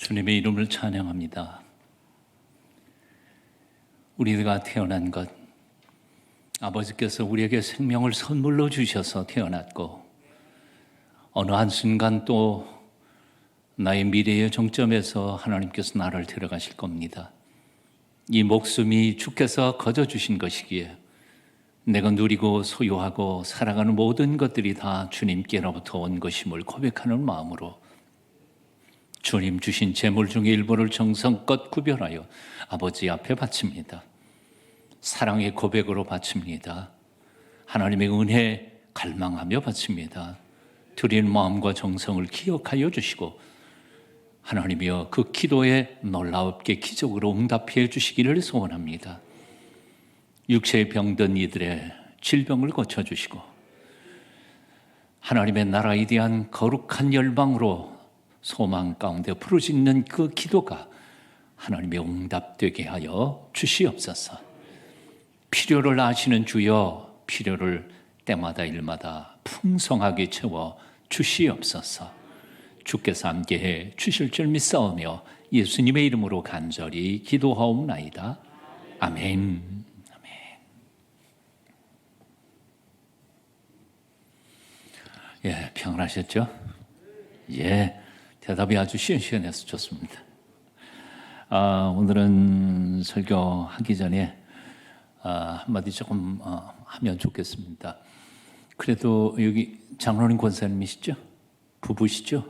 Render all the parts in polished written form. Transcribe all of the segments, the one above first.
주님의 이름을 찬양합니다. 우리가 태어난 것, 아버지께서 우리에게 생명을 선물로 주셔서 태어났고 어느 한순간 또 나의 미래의 정점에서 하나님께서 나를 데려가실 겁니다. 이 목숨이 주께서 거저주신 것이기에 내가 누리고 소유하고 살아가는 모든 것들이 다 주님께로부터 온 것임을 고백하는 마음으로 주님 주신 재물 중에 일부를 정성껏 구별하여 아버지 앞에 바칩니다. 사랑의 고백으로 바칩니다. 하나님의 은혜 갈망하며 바칩니다. 드리는 마음과 정성을 기억하여 주시고 하나님이여 그 기도에 놀랍게 기적으로 응답해 주시기를 소원합니다. 육체에 병든 이들의 질병을 고쳐주시고 하나님의 나라에 대한 거룩한 열망으로 소망 가운데 부르짖는 그 기도가 하나님의 응답되게 하여 주시옵소서. 필요를 아시는 주여, 필요를 때마다 일마다 풍성하게 채워 주시옵소서. 주께서 함께해 주실 줄 믿사오며 예수님의 이름으로 간절히 기도하옵나이다. 아멘. 예, 평안하셨죠? 예, 대답이 아주 시원시원해서 좋습니다. 오늘은 설교하기 전에 한마디 조금 하면 좋겠습니다. 그래도 여기 장로님 권사님이시죠? 부부시죠?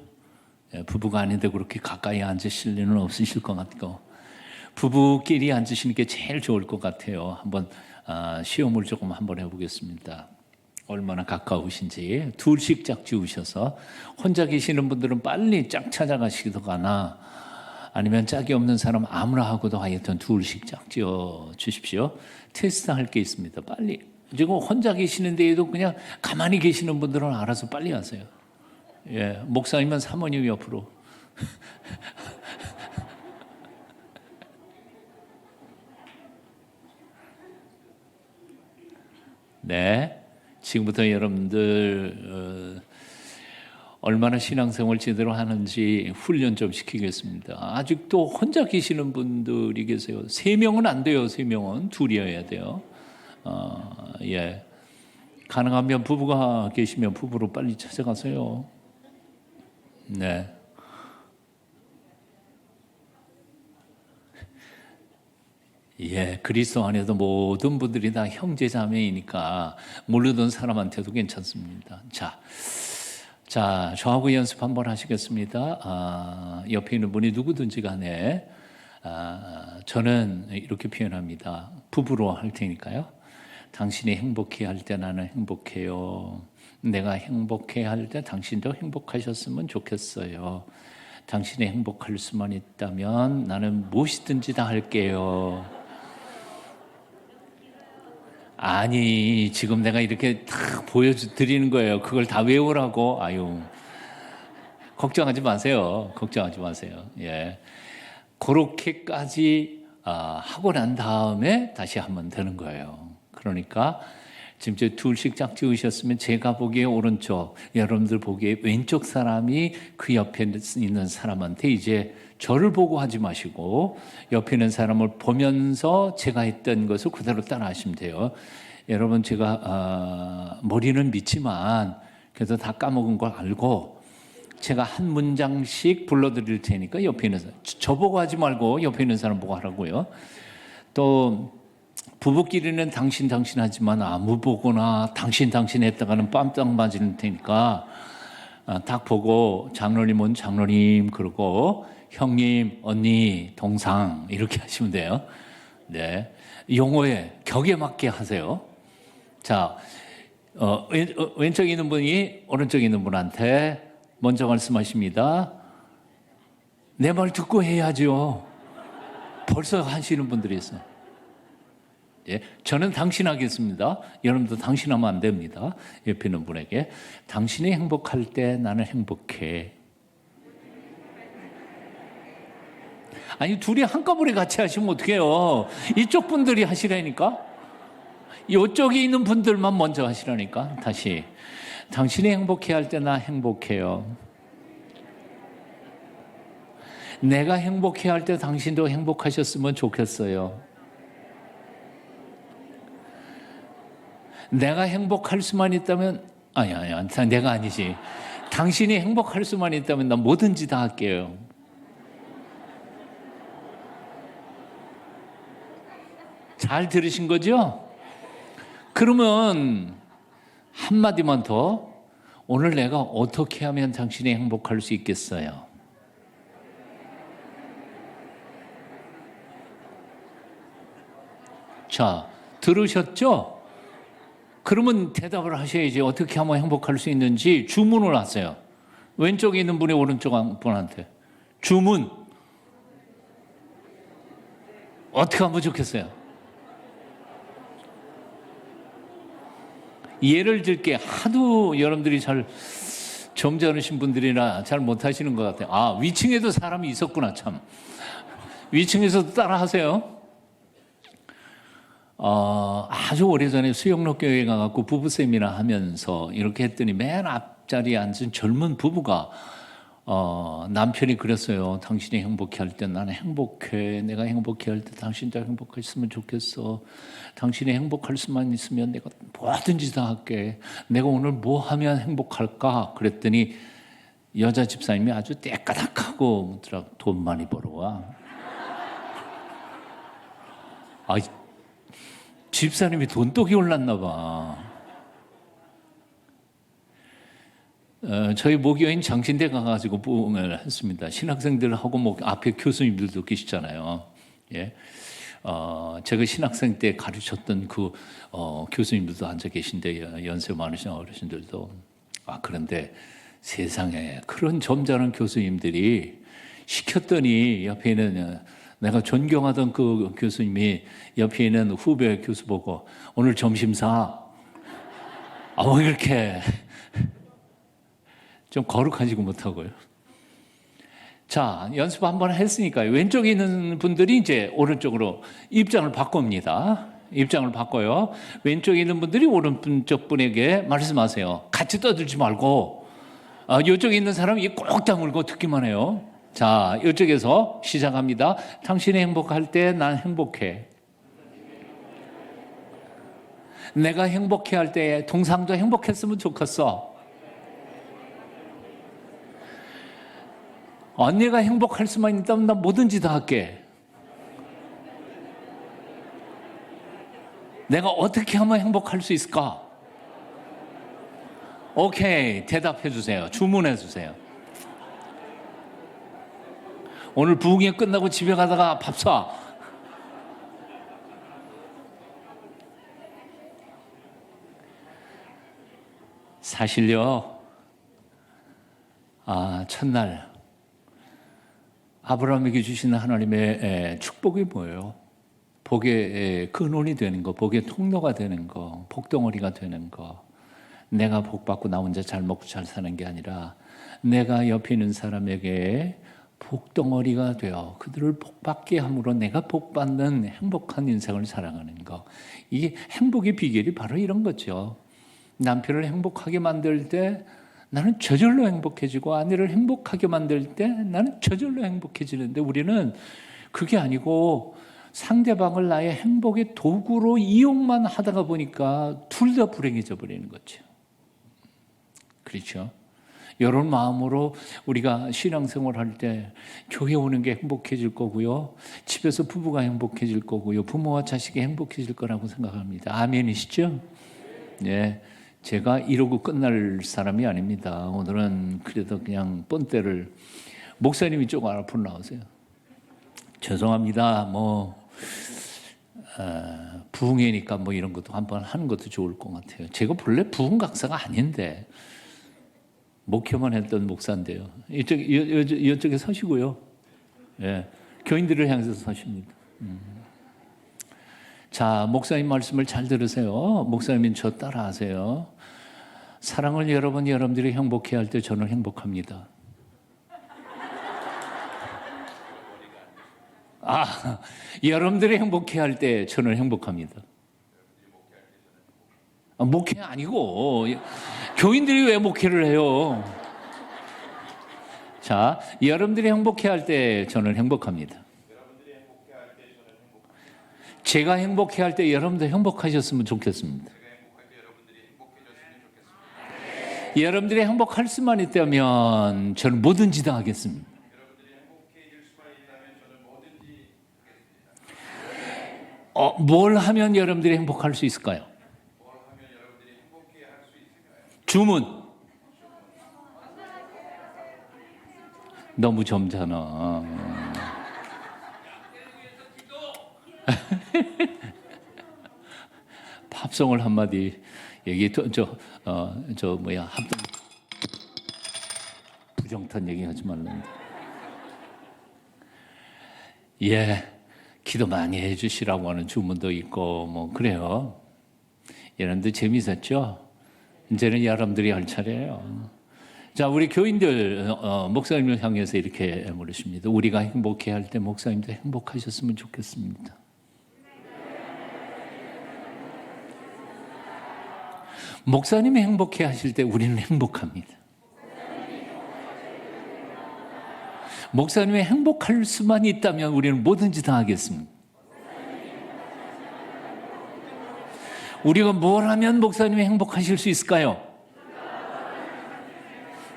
예, 부부가 아닌데 그렇게 가까이 앉으실 일은 없으실 것 같고 부부끼리 앉으시는 게 제일 좋을 것 같아요. 한번 시험을 조금 한번 해보겠습니다. 얼마나 가까우신지 둘씩 짝 지우셔서 혼자 계시는 분들은 빨리 짝 찾아가시거나 아니면 짝이 없는 사람 아무나 하고도 하여튼 둘씩 짝 지어 주십시오. 테스트 할 게 있습니다. 빨리. 지금 혼자 계시는 데에도 그냥 가만히 계시는 분들은 알아서 빨리 하세요. 예, 목사님은 사모님 옆으로. 네. 지금부터 여러분들 얼마나 신앙생활 제대로 하는지 훈련 좀 시키겠습니다. 아직도 혼자 계시는 분들이 계세요. 3명은 안 돼요. 3명은 둘이어야 돼요. 예, 가능하면 부부가 계시면 부부로 빨리 찾아가세요. 네. 예, 그리스도 안에도 모든 분들이 다 형제 자매이니까 모르던 사람한테도 괜찮습니다. 자, 저하고 연습 한번 하시겠습니다. 옆에 있는 분이 누구든지 간에 저는 이렇게 표현합니다. 부부로 할 테니까요. 당신이 행복해 할 때 나는 행복해요. 내가 행복해 할 때 당신도 행복하셨으면 좋겠어요. 당신이 행복할 수만 있다면 나는 무엇이든지 다 할게요. 아니, 지금 내가 이렇게 딱 보여드리는 거예요. 그걸 다 외우라고. 아유, 걱정하지 마세요. 걱정하지 마세요. 예, 그렇게까지 하고 난 다음에 다시 하면 되는 거예요. 그러니까 지금 저 둘씩 짝 지으셨으면 제가 보기에 오른쪽, 여러분들 보기에 왼쪽 사람이 그 옆에 있는 사람한테 이제 저를 보고 하지 마시고 옆에 있는 사람을 보면서 제가 했던 것을 그대로 따라 하시면 돼요. 여러분 제가 머리는 믿지만 그래도 다 까먹은 걸 알고 제가 한 문장씩 불러드릴 테니까 옆에 있는 사람, 저보고 하지 말고 옆에 있는 사람 보고 하라고요. 또 부부끼리는 당신 하지만 아무 보거나 당신 했다가는 빰딱 맞을 테니까 딱 보고 장로님은 장로님 그러고 형님, 언니, 동상 이렇게 하시면 돼요. 네, 용어에 격에 맞게 하세요. 자, 왼쪽에 있는 분이 오른쪽에 있는 분한테 먼저 말씀하십니다. 내 말 듣고 해야죠. 벌써 하시는 분들이 있어요. 예, 저는 당신 하겠습니다. 여러분도 당신 하면 안 됩니다. 옆에 있는 분에게 당신이 행복할 때 나는 행복해. 아니 둘이 한꺼번에 같이 하시면 어떡해요. 이쪽 분들이 하시라니까. 이쪽에 있는 분들만 먼저 하시라니까. 다시 당신이 행복해 할 때 나 행복해요. 내가 행복해야 할 때 당신도 행복하셨으면 좋겠어요. 내가 행복할 수만 있다면, 아니야, 내가 아니지. 당신이 행복할 수만 있다면 난 뭐든지 다 할게요. 잘 들으신 거죠? 그러면 한마디만 더. 오늘 내가 어떻게 하면 당신이 행복할 수 있겠어요? 자, 들으셨죠? 그러면 대답을 하셔야지. 어떻게 하면 행복할 수 있는지 주문을 하세요. 왼쪽에 있는 분이 오른쪽 분한테. 주문. 어떻게 하면 좋겠어요? 예를 들게, 하도 여러분들이 잘 점잖으신 분들이나 잘 못하시는 것 같아요. 아, 위층에도 사람이 있었구나, 참. 위층에서도 따라 하세요. 아주 오래전에 수영록교회에 가갖고 부부 세미나 하면서 이렇게 했더니 맨 앞자리에 앉은 젊은 부부가 남편이 그랬어요. 당신이 행복해 할 때 나는 행복해. 내가 행복해 할 때 당신도 행복했으면 좋겠어. 당신이 행복할 수만 있으면 내가 뭐든지 다 할게. 내가 오늘 뭐 하면 행복할까? 그랬더니 여자 집사님이 아주 떼까닥하고 묻더라고. 돈 많이 벌어와. 아, 집사님이 돈독이 올랐나 봐. 저희 모교인 장신대 가가지고 부흥을 했습니다. 신학생들하고 앞에 교수님들도 계시잖아요. 예. 제가 신학생 때 가르쳤던 그 교수님들도 앉아 계신데, 연세 많으신 어르신들도. 그런데 세상에 그런 점잖은 교수님들이 시켰더니 옆에 있는 내가 존경하던 그 교수님이 옆에 있는 후배 교수 보고 오늘 점심사 왜 이렇게 좀 거룩하지고 못하고요. 자, 연습 한번 했으니까요. 왼쪽에 있는 분들이 이제 오른쪽으로 입장을 바꿉니다. 입장을 바꿔요. 왼쪽에 있는 분들이 오른쪽 분에게 말씀하세요. 같이 떠들지 말고 이쪽에 있는 사람이 꼭 다물고 듣기만 해요. 자, 이쪽에서 시작합니다. 당신이 행복할 때 난 행복해. 내가 행복해 할 때 동상도 행복했으면 좋겠어. 언니가 행복할 수만 있다면 나 뭐든지 다 할게. 내가 어떻게 하면 행복할 수 있을까? 오케이, 대답해 주세요. 주문해 주세요. 오늘 부흥회 끝나고 집에 가다가 밥 사. 사실요, 첫날 아브라함에게 주시는 하나님의 축복이 뭐예요? 복의 근원이 되는 거, 복의 통로가 되는 거, 복덩어리가 되는 거. 내가 복받고 나 혼자 잘 먹고 잘 사는 게 아니라 내가 옆에 있는 사람에게 복덩어리가 되어 그들을 복받게 함으로 내가 복받는 행복한 인생을 살아가는 거. 이게 행복의 비결이 바로 이런 거죠. 남편을 행복하게 만들 때 나는 저절로 행복해지고, 아내를 행복하게 만들 때 나는 저절로 행복해지는데, 우리는 그게 아니고 상대방을 나의 행복의 도구로 이용만 하다가 보니까 둘 다 불행해져 버리는 거죠. 그렇죠? 이런 마음으로 우리가 신앙생활 할 때 교회 오는 게 행복해질 거고요, 집에서 부부가 행복해질 거고요, 부모와 자식이 행복해질 거라고 생각합니다. 아멘이시죠? 네. 제가 이러고 끝날 사람이 아닙니다. 오늘은 그래도 그냥 뻔때를, 목사님이 조금 앞으로 나오세요. 죄송합니다. 부흥회니까 이런 것도 한번 하는 것도 좋을 것 같아요. 제가 본래 부흥 강사가 아닌데 목회만 했던 목사인데요. 이쪽에 서시고요. 예, 교인들을 향해서 서십니다. 자, 목사님 말씀을 잘 들으세요. 목사님은 저 따라하세요. 사랑을 여러분들이 행복해 할 때 저는 행복합니다. 여러분들이 행복해 할 때 저는 행복합니다. 목회 아니고 교인들이 왜 목회를 해요? 자, 여러분들이 행복해할 때 저는 행복합니다. 제가 행복해할 때 여러분도 행복하셨으면 좋겠습니다. 여러분들이 행복할 수만 있다면 저는 뭐든지 다 하겠습니다. 뭘 하면 여러분들이 행복할 수 있을까요? 주문. 너무 젊잖아. 팝송을 한마디 얘기 합동 부정탄 얘기하지 말란다. 예, 기도 많이 해주시라고 하는 주문도 있고 뭐 그래요. 여러분들 재밌었죠? 이제는 여러분들이 할 차례예요. 자, 우리 교인들 목사님을 향해서 이렇게 물으십니다. 우리가 행복해할 때 목사님도 행복하셨으면 좋겠습니다. 목사님이 행복해하실 때 우리는 행복합니다. 목사님이 행복할 수만 있다면 우리는 뭐든지 다 하겠습니다. 우리가 뭘 하면 목사님이 행복하실 수 있을까요?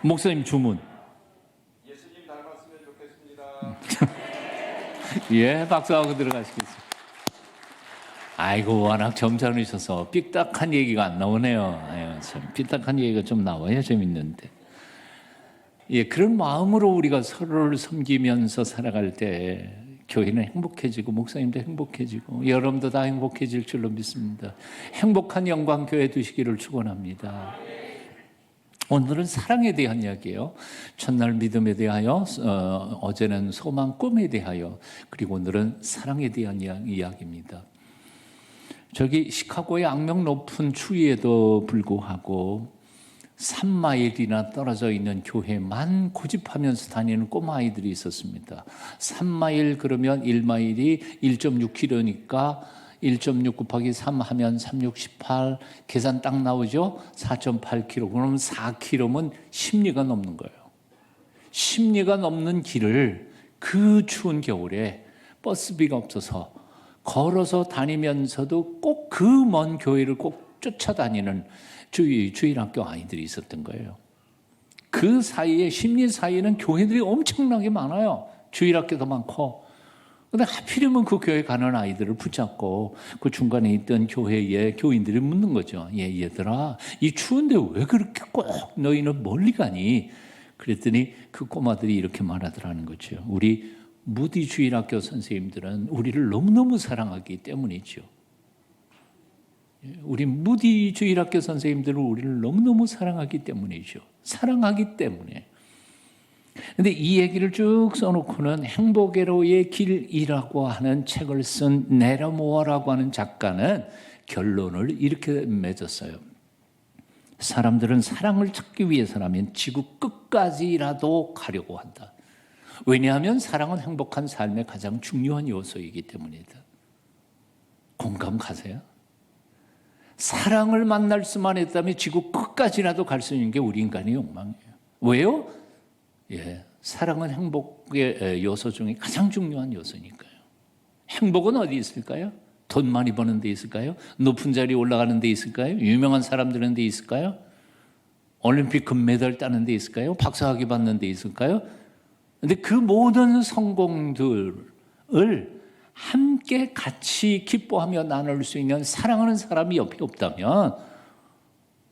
목사님 주문. 예수님 닮았으면 좋겠습니다. 예, 박수하고 들어가시겠습니다. 아이고, 워낙 점잖으셔서 삐딱한 얘기가 안 나오네요. 아유, 참 삐딱한 얘기가 좀 나와야 재밌는데. 예, 그런 마음으로 우리가 서로를 섬기면서 살아갈 때 교회는 행복해지고 목사님도 행복해지고 여러분도 다 행복해질 줄로 믿습니다. 행복한 영광교회 되시기를 축원합니다. 오늘은 사랑에 대한 이야기예요. 첫날 믿음에 대하여, 어제는 소망, 꿈에 대하여, 그리고 오늘은 사랑에 대한 이야기입니다. 저기 시카고의 악명 높은 추위에도 불구하고 3마일이나 떨어져 있는 교회만 고집하면서 다니는 꼬마아이들이 있었습니다. 3마일 그러면 1마일이 1.6km니까 1.6 곱하기 3 하면 3, 6, 18 계산 딱 나오죠? 4.8km. 그러면 4km면 10리가 넘는 거예요. 10리가 넘는 길을 그 추운 겨울에 버스비가 없어서 걸어서 다니면서도 꼭 그 먼 교회를 꼭 쫓아다니는 주일학교 아이들이 있었던 거예요. 그 사이에 10리 사이에는 교회들이 엄청나게 많아요. 주일학교도 많고. 근데 하필이면 그 교회 가는 아이들을 붙잡고 그 중간에 있던 교회의 교인들이 묻는 거죠. 얘들아, 이 추운데 왜 그렇게 꼭 너희는 멀리 가니? 그랬더니 그 꼬마들이 이렇게 말하더라는 거죠. 우리 무디 주일학교 선생님들은 우리를 너무너무 사랑하기 때문이죠. 우리 무디 주일학교 선생님들은 우리를 너무너무 사랑하기 때문이죠. 사랑하기 때문에. 근데 이 얘기를 쭉 써놓고는 행복회로의 길이라고 하는 책을 쓴 네러모어라고 하는 작가는 결론을 이렇게 맺었어요. 사람들은 사랑을 찾기 위해서라면 지구 끝까지라도 가려고 한다. 왜냐하면 사랑은 행복한 삶의 가장 중요한 요소이기 때문이다. 공감 가세요? 사랑을 만날 수만 있다면 지구 끝까지라도 갈 수 있는 게 우리 인간의 욕망이에요. 왜요? 예, 사랑은 행복의 요소 중에 가장 중요한 요소니까요. 행복은 어디 있을까요? 돈 많이 버는 데 있을까요? 높은 자리에 올라가는 데 있을까요? 유명한 사람들은 데 있을까요? 올림픽 금메달 따는 데 있을까요? 박사학위 받는 데 있을까요? 근데 그 모든 성공들을 함께 같이 기뻐하며 나눌 수 있는 사랑하는 사람이 옆에 없다면,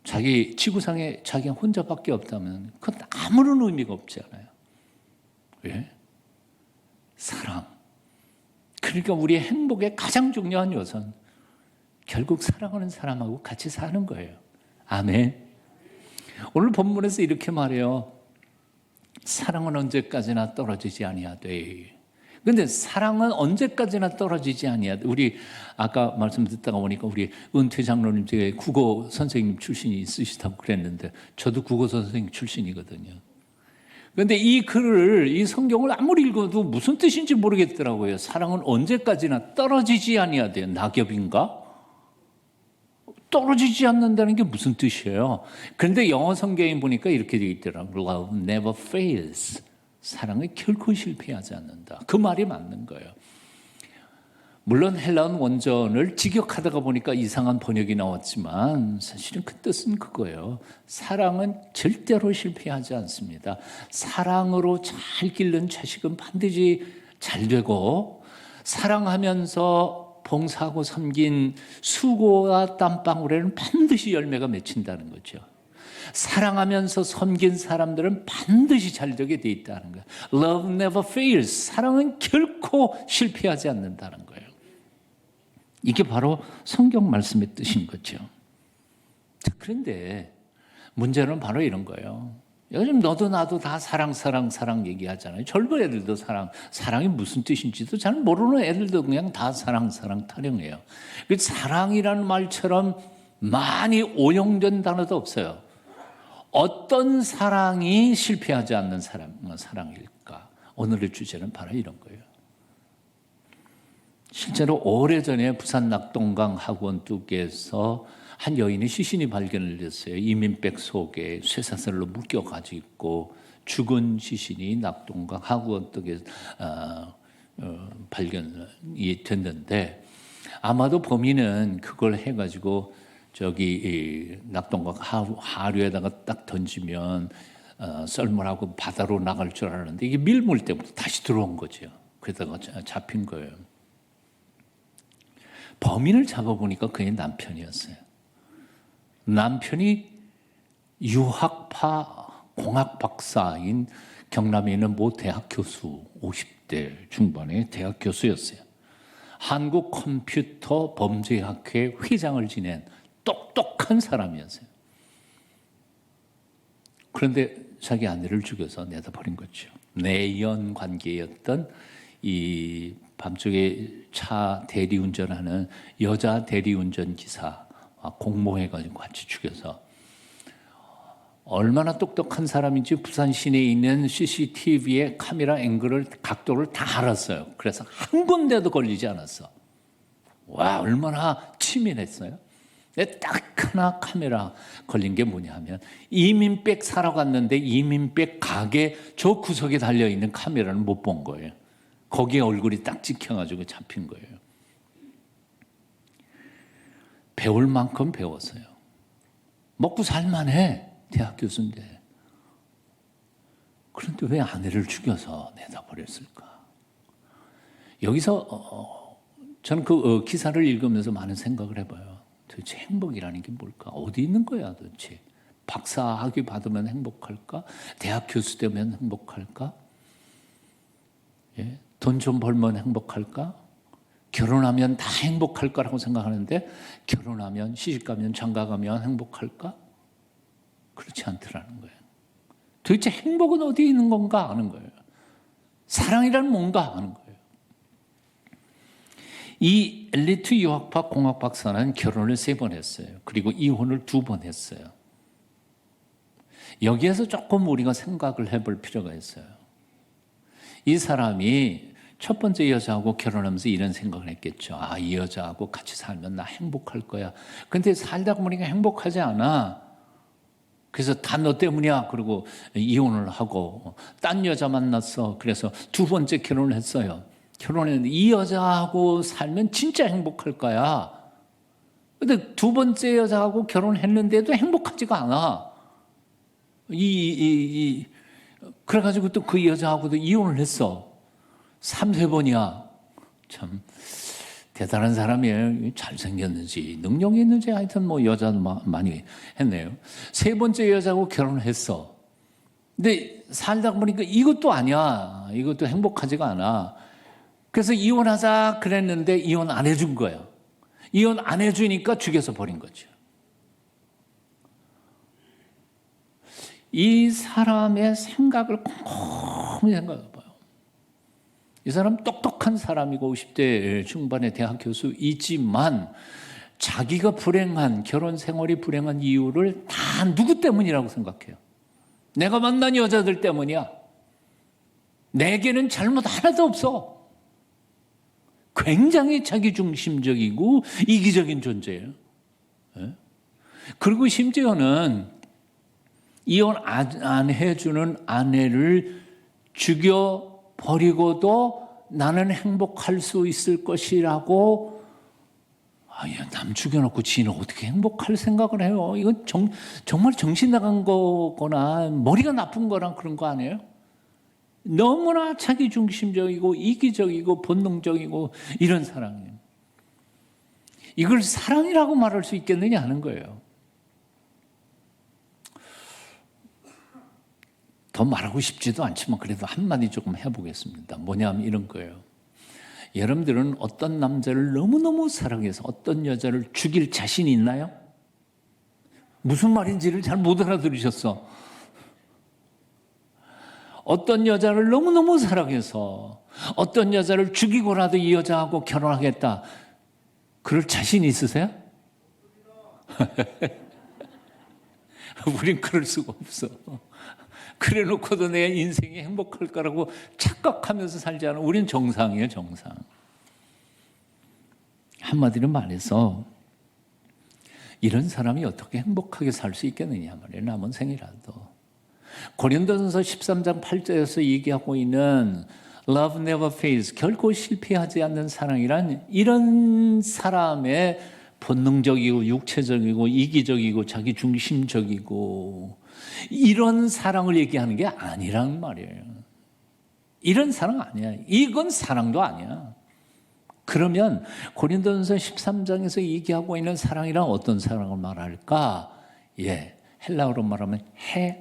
자기 지구상에 자기가 혼자밖에 없다면 그건 아무런 의미가 없잖아요. 왜? 사랑. 그러니까 우리의 행복의 가장 중요한 요소는 결국 사랑하는 사람하고 같이 사는 거예요. 아멘. 오늘 본문에서 이렇게 말해요. 사랑은 언제까지나 떨어지지 아니하되. 근데 사랑은 언제까지나 떨어지지 아니하되. 우리 아까 말씀 듣다가 보니까 우리 은퇴 장로님 중에 국어 선생님 출신이 있으시다고 그랬는데 저도 국어 선생님 출신이거든요. 그런데 이 글을, 이 성경을 아무리 읽어도 무슨 뜻인지 모르겠더라고요. 사랑은 언제까지나 떨어지지 아니하되. 낙엽인가? 떨어지지 않는다는 게 무슨 뜻이에요? 그런데 영어 성경에 보니까 이렇게 되어 있더라고요. Love never fails. 사랑은 결코 실패하지 않는다. 그 말이 맞는 거예요. 물론 헬라어 원전을 직역하다가 보니까 이상한 번역이 나왔지만 사실은 그 뜻은 그거예요. 사랑은 절대로 실패하지 않습니다. 사랑으로 잘 기른 자식은 반드시 잘 되고, 사랑하면서 봉사하고 섬긴 수고와 땀방울에는 반드시 열매가 맺힌다는 거죠. 사랑하면서 섬긴 사람들은 반드시 잘 되게 돼 있다는 거예요. Love never fails. 사랑은 결코 실패하지 않는다는 거예요. 이게 바로 성경 말씀의 뜻인 거죠. 자, 그런데 문제는 바로 이런 거예요. 요즘 너도 나도 다 사랑 얘기하잖아요. 젊은 애들도 사랑이 무슨 뜻인지도 잘 모르는 애들도 그냥 다 사랑 타령해요. 사랑이라는 말처럼 많이 오용된 단어도 없어요. 어떤 사랑이 실패하지 않는 사랑일까? 오늘의 주제는 바로 이런 거예요. 실제로 오래전에 부산 낙동강 학원 뚝에서 한 여인의 시신이 발견을 됐어요. 이민백 속에 쇠사슬로 묶여가지고 있고 죽은 시신이 낙동강 학원 뚝에 발견이 됐는데, 아마도 범인은 그걸 해가지고 저기 낙동강 하류에다가 딱 던지면 썰물하고 바다로 나갈 줄 알았는데 이게 밀물 때문에 다시 들어온 거죠. 그러다가 잡힌 거예요. 범인을 잡아보니까 그의 남편이었어요. 남편이 유학파 공학 박사인 경남에 있는 모 대학 교수, 50대 중반의 대학 교수였어요. 한국 컴퓨터 범죄학회 회장을 지낸 똑똑한 사람이었어요. 그런데 자기 아내를 죽여서 내다 버린 거죠. 내연 관계였던 이 밤중에 차 대리운전하는 여자 대리운전 기사 공모해가지고 같이 죽여서, 얼마나 똑똑한 사람인지 부산 시내에 있는 CCTV의 카메라 앵글을 각도를 다 알았어요. 그래서 한 군데도 걸리지 않았어. 와, 얼마나 치밀했어요. 딱 하나 카메라 걸린 게 뭐냐 하면, 이민백 사러 갔는데 이민백 가게 저 구석에 달려있는 카메라는 못 본 거예요. 거기에 얼굴이 딱 찍혀가지고 잡힌 거예요. 배울 만큼 배웠어요. 먹고 살만해. 대학 교수인데. 그런데 왜 아내를 죽여서 내다 버렸을까? 여기서 저는 그 기사를 읽으면서 많은 생각을 해봐요. 도대체 행복이라는 게 뭘까? 어디 있는 거야 도대체? 박사 학위 받으면 행복할까? 대학 교수 되면 행복할까? 예? 돈 좀 벌면 행복할까? 결혼하면 다 행복할 거라고 생각하는데, 결혼하면 시집가면 장가가면 행복할까? 그렇지 않더라는 거예요. 도대체 행복은 어디에 있는 건가 하는 거예요. 사랑이란 뭔가 하는 거예요. 이 엘리트 유학파 공학 박사는 결혼을 3번 했어요. 그리고 이혼을 2번 했어요. 여기에서 조금 우리가 생각을 해볼 필요가 있어요. 이 사람이 첫 번째 여자하고 결혼하면서 이런 생각을 했겠죠. 아, 이 여자하고 같이 살면 나 행복할 거야. 근데 살다 보니까 행복하지 않아. 그래서 다 너 때문이야. 그리고 이혼을 하고 딴 여자 만났어. 그래서 2번째 결혼을 했어요. 결혼했는데 이 여자하고 살면 진짜 행복할 거야. 근데 2번째 여자하고 결혼했는데도 행복하지가 않아. 그래가지고 또 그 여자하고도 이혼을 했어. 3-4번이야. 참 대단한 사람이에요. 잘생겼는지 능력이 있는지 하여튼 뭐 여자도 많이 했네요. 3번째 여자하고 결혼을 했어. 근데 살다 보니까 이것도 아니야. 이것도 행복하지가 않아. 그래서 이혼하자 그랬는데 이혼 안 해준 거야. 이혼 안 해주니까 죽여서 버린 거죠. 이 사람의 생각을 곰곰이 생각해봐요. 이 사람 똑똑한 사람이고 50대 중반의 대학 교수이지만 자기가 결혼 생활이 불행한 이유를 다 누구 때문이라고 생각해요. 내가 만난 여자들 때문이야. 내게는 잘못 하나도 없어. 굉장히 자기중심적이고 이기적인 존재예요. 그리고 심지어는 이혼 안 해주는 아내를 죽여버리고도 나는 행복할 수 있을 것이라고. 남 죽여놓고 지는 어떻게 행복할 생각을 해요? 이건 정말 정신 나간 거거나 머리가 나쁜 거랑 그런 거 아니에요? 너무나 자기중심적이고 이기적이고 본능적이고 이런 사랑이에요. 이걸 사랑이라고 말할 수 있겠느냐 하는 거예요. 더 말하고 싶지도 않지만 그래도 한마디 조금 해보겠습니다. 뭐냐면 이런 거예요. 여러분들은 어떤 남자를 너무너무 사랑해서 어떤 여자를 죽일 자신이 있나요? 무슨 말인지를 잘 못 알아들으셨어. 어떤 여자를 너무너무 사랑해서 어떤 여자를 죽이고라도 이 여자하고 결혼하겠다. 그럴 자신 있으세요? 우린 그럴 수가 없어. 그래 놓고도 내 인생이 행복할 거라고 착각하면서 살지 않아. 우린 정상이에요, 정상. 한마디로 말해서 이런 사람이 어떻게 행복하게 살 수 있겠느냐 말이에요. 남은 생이라도. 고린도전서 13장 8절에서 얘기하고 있는 Love never fails, 결코 실패하지 않는 사랑이란 이런 사람의 본능적이고 육체적이고 이기적이고 자기중심적이고 이런 사랑을 얘기하는 게 아니란 말이에요. 이런 사랑 아니야. 이건 사랑도 아니야. 그러면 고린도전서 13장에서 얘기하고 있는 사랑이란 어떤 사랑을 말할까? 헬라어로 말하면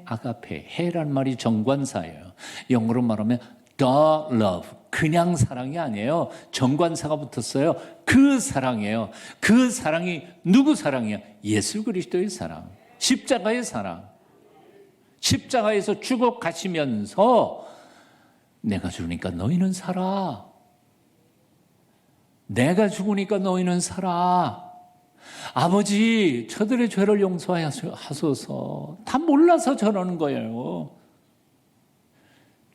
아가페. 해란 말이 정관사예요. 영어로 말하면 the love. 그냥 사랑이 아니에요. 정관사가 붙었어요. 그 사랑이에요. 그 사랑이 누구 사랑이야? 예수 그리스도의 사랑. 십자가의 사랑. 십자가에서 죽어 가시면서 내가 죽으니까 너희는 살아. 내가 죽으니까 너희는 살아. 아버지, 저들의 죄를 용서하소서. 다 몰라서 저러는 거예요.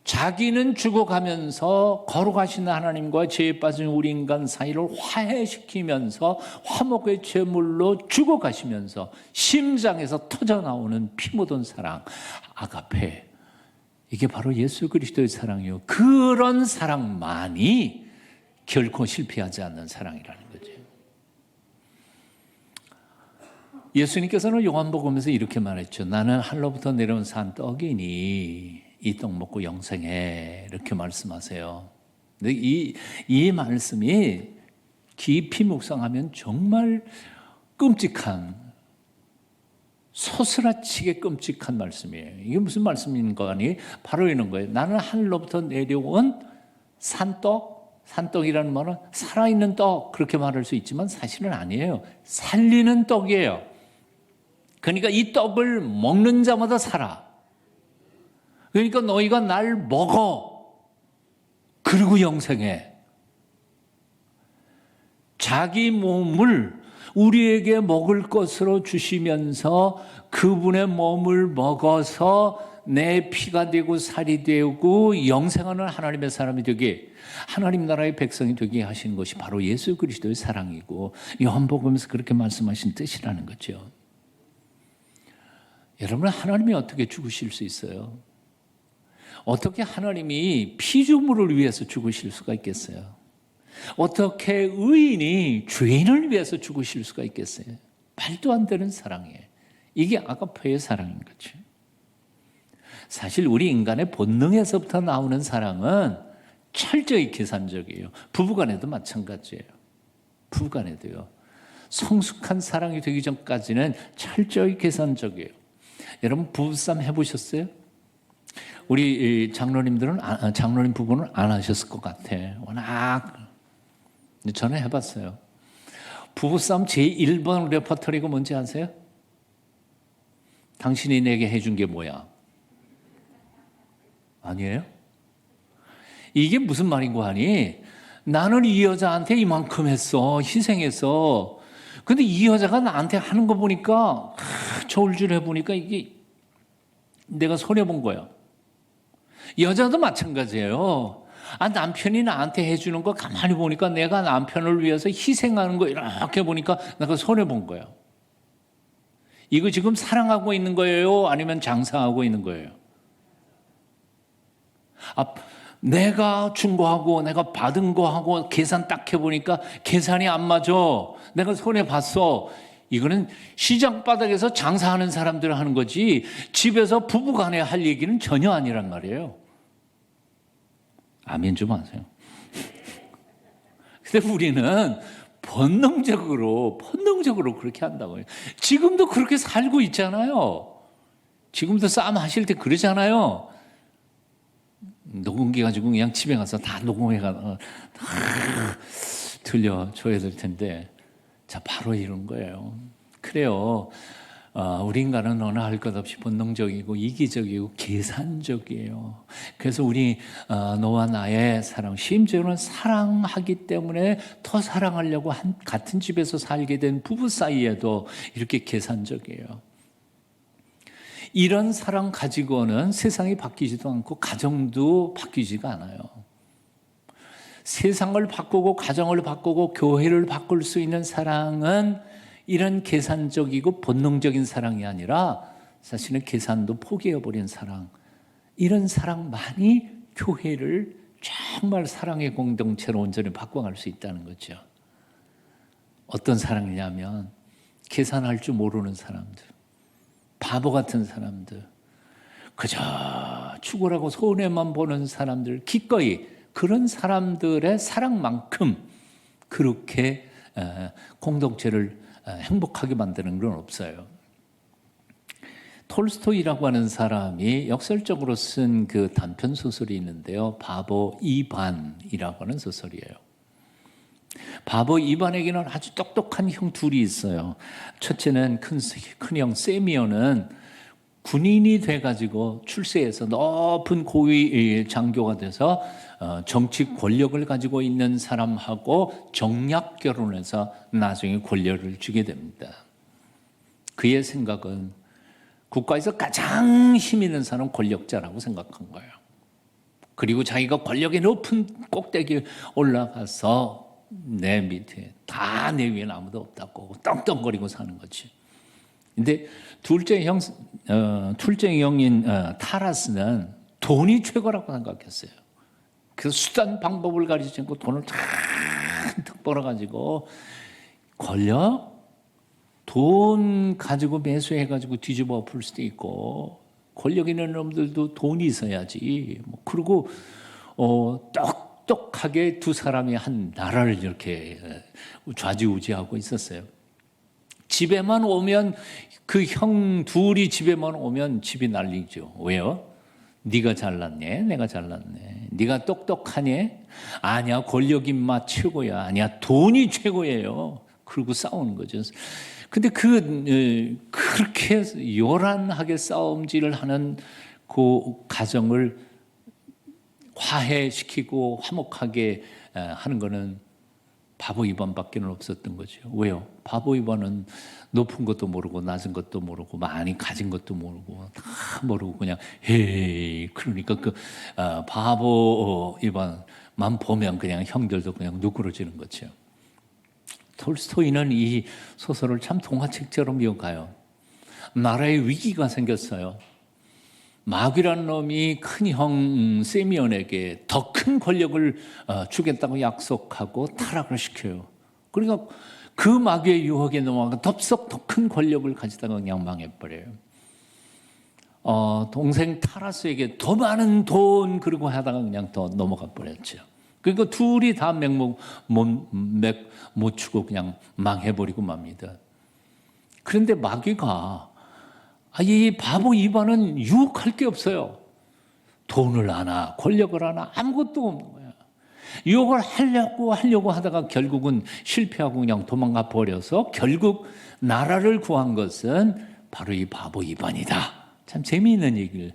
자기는 죽어가면서 거룩하신 하나님과 죄에 빠진 우리 인간 사이를 화해시키면서 화목의 제물로 죽어가시면서 심장에서 터져나오는 피 묻은 사랑, 아가페. 이게 바로 예수 그리스도의 사랑이요. 그런 사랑만이 결코 실패하지 않는 사랑이라는 거죠. 예수님께서는 요한복음에서 이렇게 말했죠. 나는 하늘로부터 내려온 산 떡이니 이 떡 먹고 영생해. 이렇게 말씀하세요. 근데 이 말씀이 깊이 묵상하면 정말 끔찍한, 소스라치게 끔찍한 말씀이에요. 이게 무슨 말씀인가 하니 바로 이런 거예요. 나는 하늘로부터 내려온 산떡, 산떡이라는 말은 살아있는 떡 그렇게 말할 수 있지만 사실은 아니에요. 살리는 떡이에요. 그러니까 이 떡을 먹는 자마다 살아. 그러니까 너희가 날 먹어. 그리고 영생해. 자기 몸을 우리에게 먹을 것으로 주시면서 그분의 몸을 먹어서 내 피가 되고 살이 되고 영생하는 하나님의 사람이 되게, 하나님 나라의 백성이 되게 하시는 것이 바로 예수 그리스도의 사랑이고 요한복음에서 그렇게 말씀하신 뜻이라는 거죠. 여러분, 하나님이 어떻게 죽으실 수 있어요? 어떻게 하나님이 피조물을 위해서 죽으실 수가 있겠어요? 어떻게 의인이 죄인을 위해서 죽으실 수가 있겠어요? 말도 안 되는 사랑이에요. 이게 아가페의 사랑인 거죠. 사실 우리 인간의 본능에서부터 나오는 사랑은 철저히 계산적이에요. 부부간에도 마찬가지예요. 부부간에도요. 성숙한 사랑이 되기 전까지는 철저히 계산적이에요. 여러분 부부싸움 해보셨어요? 우리 장로님들은 장로님 부부는 안 하셨을 것 같아. 워낙 저는 해봤어요. 부부싸움 제1번 레퍼토리가 뭔지 아세요? 당신이 내게 해준 게 뭐야? 아니에요? 이게 무슨 말인고 하니 나는 이 여자한테 이만큼 했어. 희생했어. 근데 이 여자가 나한테 하는 거 보니까 저울질 해보니까 이게 내가 손해본 거야. 여자도 마찬가지예요. 남편이 나한테 해주는 거 가만히 보니까 내가 남편을 위해서 희생하는 거 이렇게 보니까 내가 손해본 거야. 이거 지금 사랑하고 있는 거예요? 아니면 장사하고 있는 거예요? 내가 준 거하고 내가 받은 거하고 계산 딱 해보니까 계산이 안 맞아. 내가 손해 봤어. 이거는 시장 바닥에서 장사하는 사람들 하는 거지 집에서 부부간에 할 얘기는 전혀 아니란 말이에요. 아멘 좀 하세요. 근데 우리는 본능적으로 그렇게 한다고요. 지금도 그렇게 살고 있잖아요. 지금도 싸움 하실 때 그러잖아요. 녹음기 가지고 그냥 집에 가서 다 녹음해가 들려줘야 될 텐데, 자 바로 이런 거예요. 그래요. 우리 인간은 어느 할 것 없이 본능적이고 이기적이고 계산적이에요. 그래서 우리 너와 나의 사랑, 심지어는 사랑하기 때문에 더 사랑하려고 같은 집에서 살게 된 부부 사이에도 이렇게 계산적이에요. 이런 사랑 가지고는 세상이 바뀌지도 않고 가정도 바뀌지가 않아요. 세상을 바꾸고 가정을 바꾸고 교회를 바꿀 수 있는 사랑은 이런 계산적이고 본능적인 사랑이 아니라 사실은 계산도 포기해버린 사랑, 이런 사랑만이 교회를 정말 사랑의 공동체로 온전히 바꿔갈 수 있다는 거죠. 어떤 사랑이냐면 계산할 줄 모르는 사람들, 바보 같은 사람들, 그저 죽으라고 손해만 보는 사람들, 기꺼이 그런 사람들의 사랑만큼 그렇게 공동체를 행복하게 만드는 건 없어요. 톨스토이라고 하는 사람이 역설적으로 쓴 그 단편 소설이 있는데요. 바보 이반이라고 하는 소설이에요. 바보 이반에게는 아주 똑똑한 형 둘이 있어요. 첫째는 큰형 세미언은 군인이 돼가지고 출세해서 높은 고위 장교가 돼서 정치 권력을 가지고 있는 사람하고 정략 결혼해서 나중에 권력을 주게 됩니다. 그의 생각은 국가에서 가장 힘 있는 사람은 권력자라고 생각한 거예요. 그리고 자기가 권력의 높은 꼭대기에 올라가서 내 밑에 다 내 위에는 아무도 없다고 떵떵거리고 사는 거지. 근데 둘째 형인 타라스는 돈이 최고라고 생각했어요. 그래서 수단 방법을 가르치지 않고 돈을 탁 벌어가지고 권력, 돈 가지고 매수해가지고 뒤집어 엎을 수도 있고, 권력 있는 놈들도 돈이 있어야지. 그리고 똑똑하게 두 사람이 한 나라를 이렇게 좌지우지하고 있었어요. 집에만 오면, 그 형 둘이 집에만 오면 집이 난리죠. 왜요? 네가 잘났네, 내가 잘났네. 네가 똑똑하니? 아니야, 권력 인마 최고야. 아니야, 돈이 최고예요. 그러고 싸우는 거죠. 근데 그렇게 요란하게 싸움질을 하는 그 가정을 화해시키고 화목하게 하는 거는 바보 이반밖에 없었던 거죠. 왜요? 바보 이반은 높은 것도 모르고 낮은 것도 모르고 많이 가진 것도 모르고 다 모르고 그냥 헤이, 그러니까 바보 이반만 보면 그냥 형들도 그냥 누그러지는 거죠. 톨스토이는 이 소설을 참 동화책처럼 이어가요. 나라에 위기가 생겼어요. 마귀라는 놈이 큰형 세미언에게 더 큰 권력을 주겠다고 약속하고 타락을 시켜요. 그러니까 그 마귀의 유혹에 넘어가 덥석 더 큰 권력을 가지다가 그냥 망해버려요. 동생 타라스에게 더 많은 돈 그리고 하다가 그냥 더 넘어가 버렸죠. 그러니까 둘이 다 못 추고 그냥 망해버리고 맙니다. 그런데 마귀가 이 바보 이반은 유혹할 게 없어요. 돈을 하나 권력을 하나 아무것도 없는 거야. 유혹을 하려고 하다가 결국은 실패하고 그냥 도망가 버려서 결국 나라를 구한 것은 바로 이 바보 이반이다. 참 재미있는 얘기를.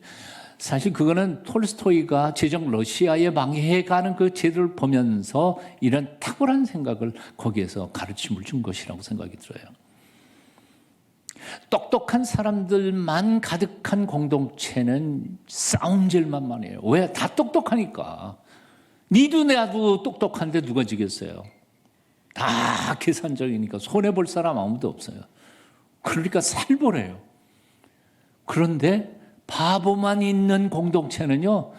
사실 그거는 톨스토이가 제정 러시아에 망해가는 그 제도를 보면서 이런 탁월한 생각을 거기에서 가르침을 준 것이라고 생각이 들어요. 똑똑한 사람들만 가득한 공동체는 싸움질만 많이 해요. 왜? 다 똑똑하니까. 니도 나도 똑똑한데 누가 지겠어요? 다 계산적이니까 손해볼 사람 아무도 없어요. 그러니까 살벌해요. 그런데 바보만 있는 공동체는요,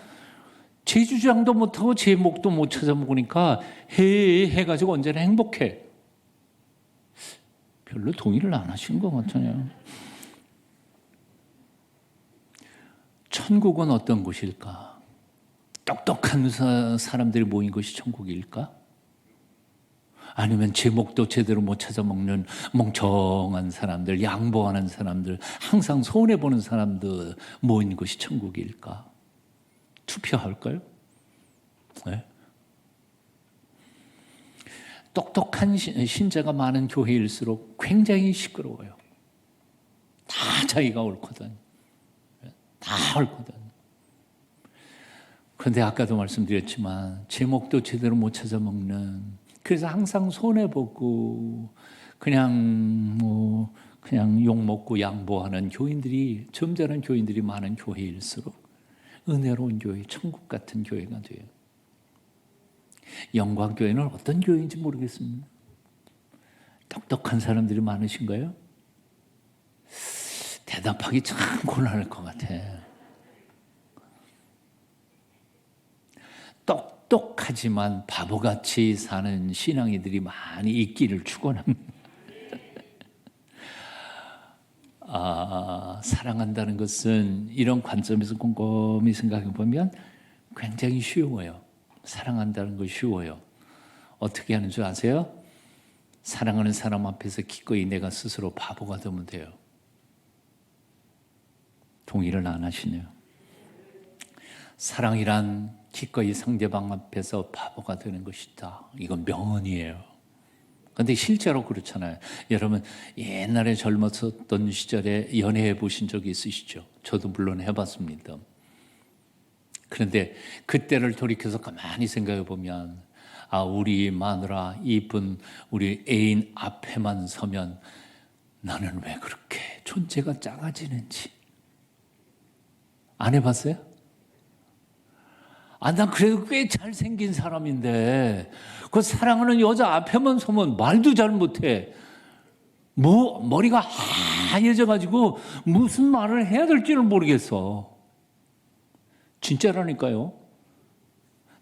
제 주장도 못하고 제 목도 못 찾아 먹으니까 해가지고 언제나 행복해. 별로 동의를 안 하신 것 같아요. 천국은 어떤 곳일까? 똑똑한 사람들이 모인 것이 천국일까? 아니면 제 목도 제대로 못 찾아 먹는 멍청한 사람들, 양보하는 사람들, 항상 손해보는 사람들 모인 것이 천국일까? 투표할까요? 네. 똑똑한 신자가 많은 교회일수록 굉장히 시끄러워요. 다 자기가 옳거든. 다 옳거든. 그런데 아까도 말씀드렸지만 제목도 제대로 못 찾아 먹는, 그래서 항상 손해보고 그냥 욕먹고 양보하는 교인들이, 점잖은 교인들이 많은 교회일수록 은혜로운 교회, 천국 같은 교회가 돼요. 영광교회는 어떤 교회인지 모르겠습니다. 똑똑한 사람들이 많으신가요? 대답하기 참 곤란할 것 같아. 똑똑하지만 바보같이 사는 신앙이들이 많이 있기를 축원합니다. 사랑한다는 것은 이런 관점에서 곰곰이 생각해 보면 굉장히 쉬워요. 사랑한다는 거 쉬워요. 어떻게 하는 줄 아세요? 사랑하는 사람 앞에서 기꺼이 내가 스스로 바보가 되면 돼요. 동의를 안 하시네요. 사랑이란 기꺼이 상대방 앞에서 바보가 되는 것이다. 이건 명언이에요. 그런데 실제로 그렇잖아요. 여러분 옛날에 젊었었던 시절에 연애해 보신 적이 있으시죠? 저도 물론 해봤습니다. 그런데 그때를 돌이켜서 가만히 생각해 보면 우리 마누라 이쁜 우리 애인 앞에만 서면 나는 왜 그렇게 존재가 작아지는지 안 해봤어요? 난 그래도 꽤 잘생긴 사람인데 그 사랑하는 여자 앞에만 서면 말도 잘 못해. 머리가 하얘져가지고 무슨 말을 해야 될지를 모르겠어. 진짜라니까요.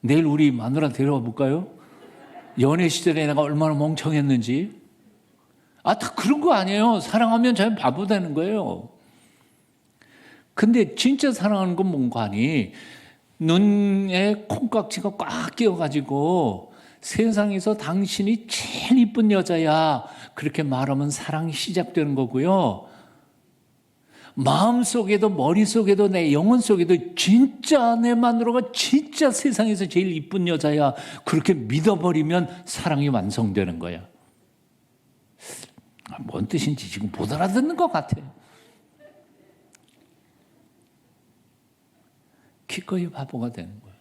내일 우리 마누라 데려와 볼까요? 연애 시절에 내가 얼마나 멍청했는지. 다 그런 거 아니에요. 사랑하면 잘 바보 되는 거예요. 근데 진짜 사랑하는 건 뭔가 하니 눈에 콩깍지가 꽉 끼어가지고 세상에서 당신이 제일 이쁜 여자야 그렇게 말하면 사랑이 시작되는 거고요. 마음속에도 머릿속에도 내 영혼 속에도 진짜 내 마누라가 진짜 세상에서 제일 이쁜 여자야 그렇게 믿어버리면 사랑이 완성되는 거야. 뭔 뜻인지 지금 못 알아듣는 것 같아요. 기꺼이 바보가 되는 거예요.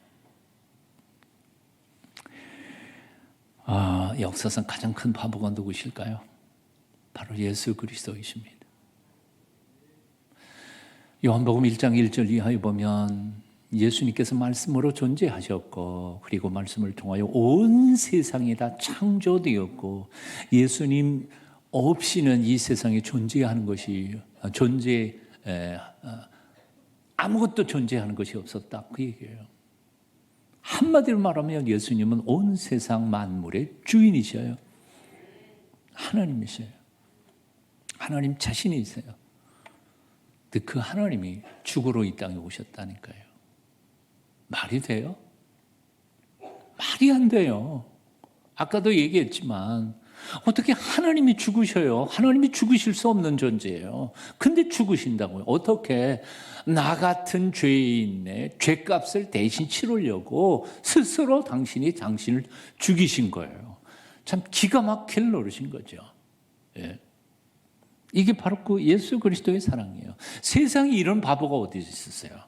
역사상 가장 큰 바보가 누구실까요? 바로 예수 그리스도이십니다. 요한복음 1장 1절 이하에 보면 예수님께서 말씀으로 존재하셨고 그리고 말씀을 통하여 온 세상이 다 창조되었고 예수님 없이는 이 세상에 존재하는 것이 아무것도 존재하는 것이 없었다 그 얘기예요. 한마디로 말하면 예수님은 온 세상 만물의 주인이셔요. 하나님이셔요. 하나님 자신이세요. 근데 그 하나님이 죽으러 이 땅에 오셨다니까요. 말이 돼요? 말이 안 돼요. 아까도 얘기했지만 어떻게 하나님이 죽으셔요? 하나님이 죽으실 수 없는 존재예요. 근데 죽으신다고요. 어떻게? 나 같은 죄인의 죄값을 대신 치르려고 스스로 당신을 죽이신 거예요. 참 기가 막힐 노릇인 거죠. 예. 이게 바로 그 예수 그리스도의 사랑이에요. 세상에 이런 바보가 어디 있었어요?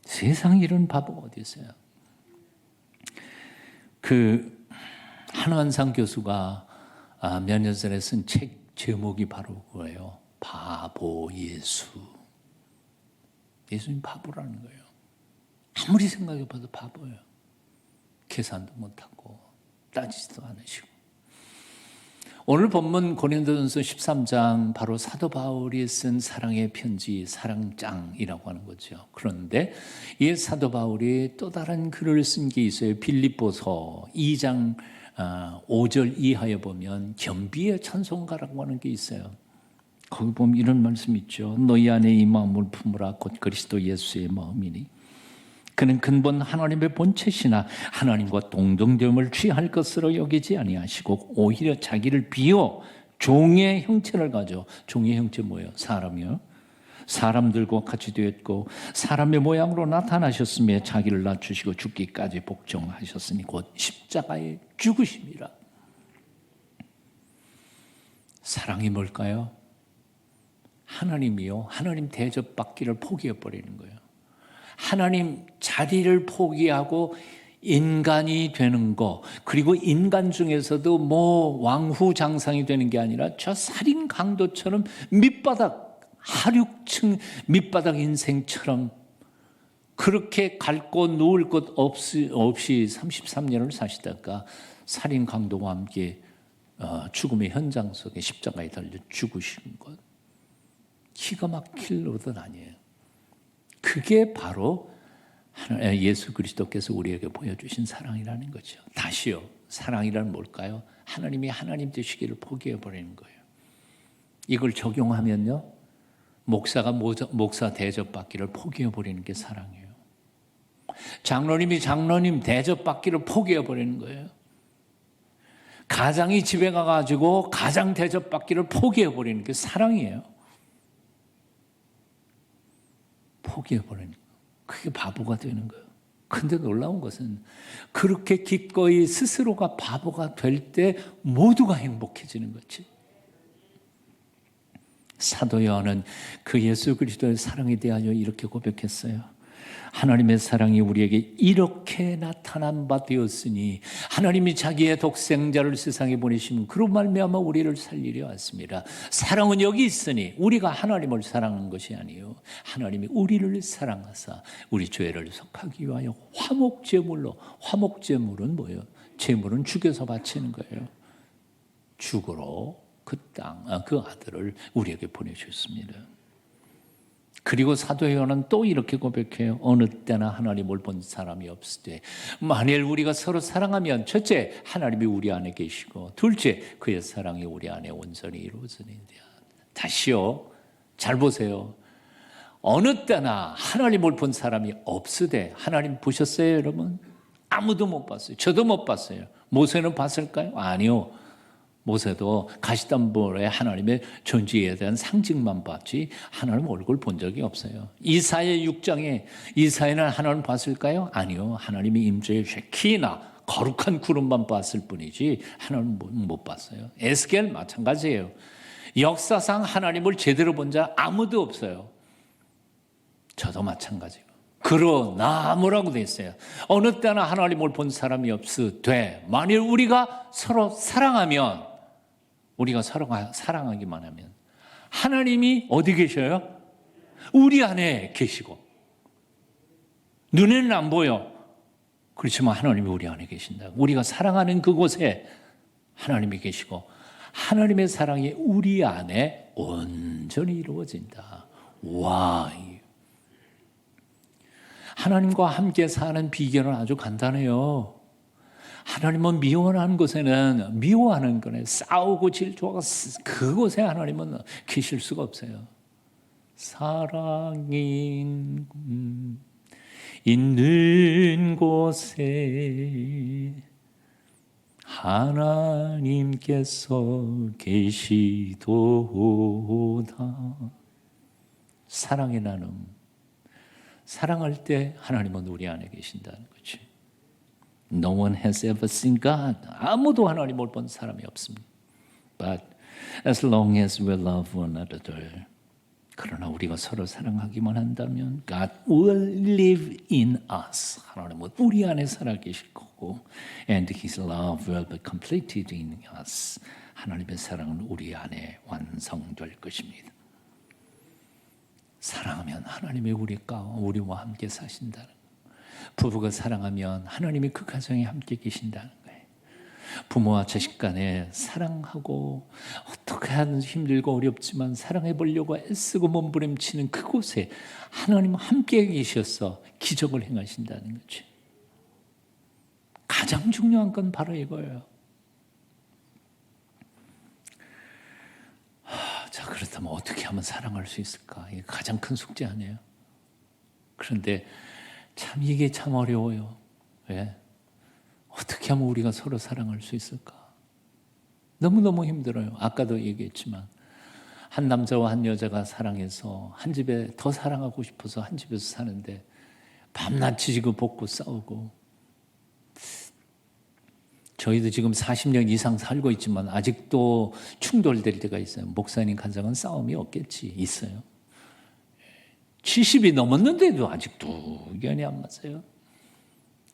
세상에 이런 바보가 어디 있어요? 그 한완상 교수가 몇 년 전에 쓴 책 제목이 바로 그거예요. 바보 예수. 예수님 바보라는 거예요. 아무리 생각해봐도 바보예요. 계산도 못하고 따지지도 않으시고. 오늘 본문 고린도전서 13장 바로 사도 바울이 쓴 사랑의 편지, 사랑장이라고 하는 거죠. 그런데 이 사도 바울이 또 다른 글을 쓴 게 있어요. 빌립보서 2장 5절 이하에 보면 겸비의 찬송가라고 하는 게 있어요. 거기 보면 이런 말씀이 있죠. 너희 안에 이 마음을 품으라 곧 그리스도 예수의 마음이니 그는 근본 하나님의 본체시나 하나님과 동등됨을 취할 것으로 여기지 아니하시고 오히려 자기를 비워 종의 형체를 가져. 종의 형체 뭐예요? 사람이요. 사람들과 같이 되었고 사람의 모양으로 나타나셨으며 자기를 낮추시고 죽기까지 복종하셨으니 곧 십자가에 죽으심이라. 사랑이 뭘까요? 하나님이요. 하나님 대접받기를 포기해버리는 거예요. 하나님 자리를 포기하고 인간이 되는 거, 그리고 인간 중에서도 뭐 왕후장상이 되는 게 아니라 저 살인 강도처럼 밑바닥, 하륙층 밑바닥 인생처럼 그렇게 갈 곳, 누울 곳 없이 33년을 사시다가 살인 강도와 함께 죽음의 현장 속에 십자가에 달려 죽으신 것. 기가 막힐 노릇 아니에요. 그게 바로 예수 그리스도께서 우리에게 보여주신 사랑이라는 거죠. 다시요. 사랑이란 뭘까요? 하나님이 하나님 되시기를 포기해버리는 거예요. 이걸 적용하면요. 목사가 목사 대접받기를 포기해버리는 게 사랑이에요. 장로님이 장로님 대접받기를 포기해버리는 거예요. 가장이 집에 가가지고 가장 대접받기를 포기해버리는 게 사랑이에요. 포기해버리는 거예요. 그게 바보가 되는 거예요. 근데 놀라운 것은 그렇게 기꺼이 스스로가 바보가 될 때 모두가 행복해지는 거지. 사도 요한은 그 예수 그리스도의 사랑에 대하여 이렇게 고백했어요. 하나님의 사랑이 우리에게 이렇게 나타난 바 되었으니 하나님이 자기의 독생자를 세상에 보내시면 그로 말미암아 우리를 살리려 왔습니다. 사랑은 여기 있으니 우리가 하나님을 사랑한 것이 아니에요. 하나님이 우리를 사랑하사 우리 죄를 속하기 위하여 화목제물로, 화목제물은 뭐예요? 제물은 죽여서 바치는 거예요. 죽으로 그 아들을 우리에게 보내주셨습니다. 그리고 사도 요한은 또 이렇게 고백해요. 어느 때나 하나님을 본 사람이 없을 때 만일 우리가 서로 사랑하면 첫째 하나님이 우리 안에 계시고 둘째 그의 사랑이 우리 안에 온전히 이루어지는데. 다시요. 잘 보세요. 어느 때나 하나님을 본 사람이 없으되 하나님 보셨어요 여러분? 아무도 못 봤어요. 저도 못 봤어요. 모세는 봤을까요? 아니요. 모세도 가시덤불에 하나님의 존재에 대한 상징만 봤지 하나님 얼굴 본 적이 없어요. 이사야 6장에 이사야는 하나님 봤을까요? 아니요. 하나님이 임재의 쉐키나 거룩한 구름만 봤을 뿐이지 하나님 못 봤어요. 에스겔 마찬가지예요. 역사상 하나님을 제대로 본 자 아무도 없어요. 저도 마찬가지고. 그러나 뭐라고 돼 있어요? 어느 때나 하나님을 본 사람이 없으되 만일 우리가 서로 사랑하면 우리가 서로 사랑하기만 하면 하나님이 어디 계셔요? 우리 안에 계시고 눈에는 안 보여. 그렇지만 하나님이 우리 안에 계신다. 우리가 사랑하는 그곳에 하나님이 계시고 하나님의 사랑이 우리 안에 온전히 이루어진다. 와, 하나님과 함께 사는 비결은 아주 간단해요. 하나님은 미워하는 곳에는 미워하는 거네. 싸우고 질투하고 그곳에 하나님은 계실 수가 없어요. 사랑이 있는 곳에 하나님께서 계시도다. 사랑의 나눔. 사랑할 때 하나님은 우리 안에 계신다는 거지. No one has ever seen God. 아무도 하나님을 본 사람이 없습니다. But as long as we love one another, 그러나 우리가 서로 사랑하기만 한다면 God will live in us. 하나님은 우리 안에 살아계실 거고 and His love will be completed in us. 하나님의 사랑은 우리 안에 완성될 것입니다. 사랑하면 하나님이 우리와 함께 사신다는 거예요. 부부가 사랑하면 하나님이 그 가정에 함께 계신다는 거예요. 부모와 자식 간에 사랑하고 어떻게 하든 힘들고 어렵지만 사랑해 보려고 애쓰고 몸부림치는 그곳에 하나님 함께 계셔서 기적을 행하신다는 거죠. 가장 중요한 건 바로 이거예요. 자, 그렇다면 어떻게 하면 사랑할 수 있을까? 이게 가장 큰 숙제 아니에요? 그런데 참 이게 참 어려워요. 왜? 어떻게 하면 우리가 서로 사랑할 수 있을까? 너무너무 힘들어요. 아까도 얘기했지만 한 남자와 한 여자가 사랑해서 한 집에 더 사랑하고 싶어서 한 집에서 사는데 밤낮 지지고 볶고 싸우고, 저희도 지금 40년 이상 살고 있지만 아직도 충돌될 때가 있어요. 목사님 가정은 싸움이 없겠지. 있어요. 70이 넘었는데도 아직도 의견이 안 맞아요.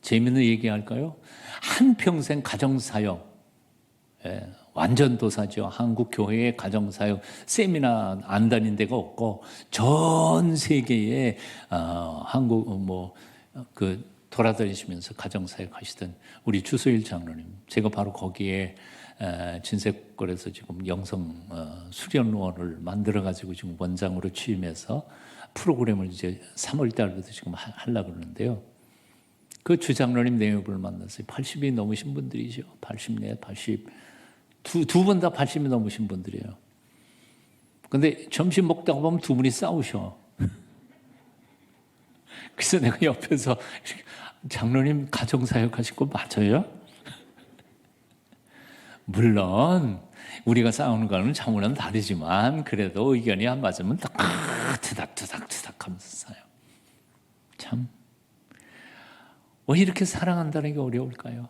재미있는 얘기 할까요? 한평생 가정사역, 완전 도사죠. 한국 교회의 가정사역 세미나 안 다닌 데가 없고 전 세계에 한국 돌아다니시면서 가정사역 하시던 우리 주소일 장로님, 제가 바로 거기에 진색골에서 지금 영성 수련원을 만들어가지고 지금 원장으로 취임해서 프로그램을 이제 3월 달부터 지금 하려고 그러는데요. 그 주장로님 내외부를 만났어요. 80이 넘으신 분들이죠. 80네, 80. 두 분 다 80이 넘으신 분들이에요. 근데 점심 먹다가 보면 두 분이 싸우셔. 그래서 내가 옆에서 장로님 가정사역 하실 거 맞아요? 물론 우리가 싸우는 거는 장우는 다르지만 그래도 의견이 안 맞으면 딱 투닥투닥 하면서 싸요. 참, 왜 이렇게 사랑한다는 게 어려울까요?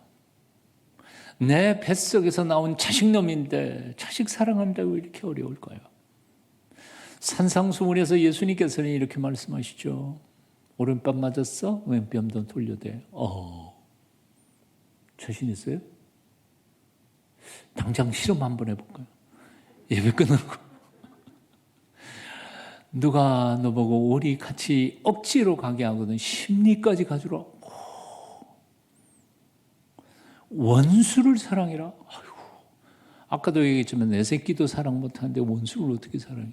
내 뱃속에서 나온 자식놈인데 자식 사랑한다고 왜 이렇게 어려울까요? 산상수훈에서 예수님께서는 이렇게 말씀하시죠. 오른뺨 맞았어? 왼뺨도 돌려대. 자신 있어요? 당장 실험 한번 해볼까요? 예배 끝나고 누가 너보고 우리 같이 억지로 가게 하거든 심리까지 가지러. 원수를 사랑해라. 아이고, 아까도 얘기했지만 내 새끼도 사랑 못하는데 원수를 어떻게 사랑해요?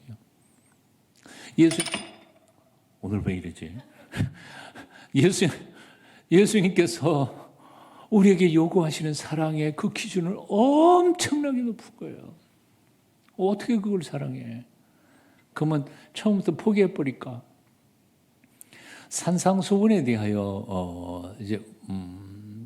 오늘 왜 이러지? 예수님께서 우리에게 요구하시는 사랑의 그 기준을 엄청나게 높은 거예요. 어떻게 그걸 사랑해? 그러면 처음부터 포기해버릴까? 산상수훈에 대하여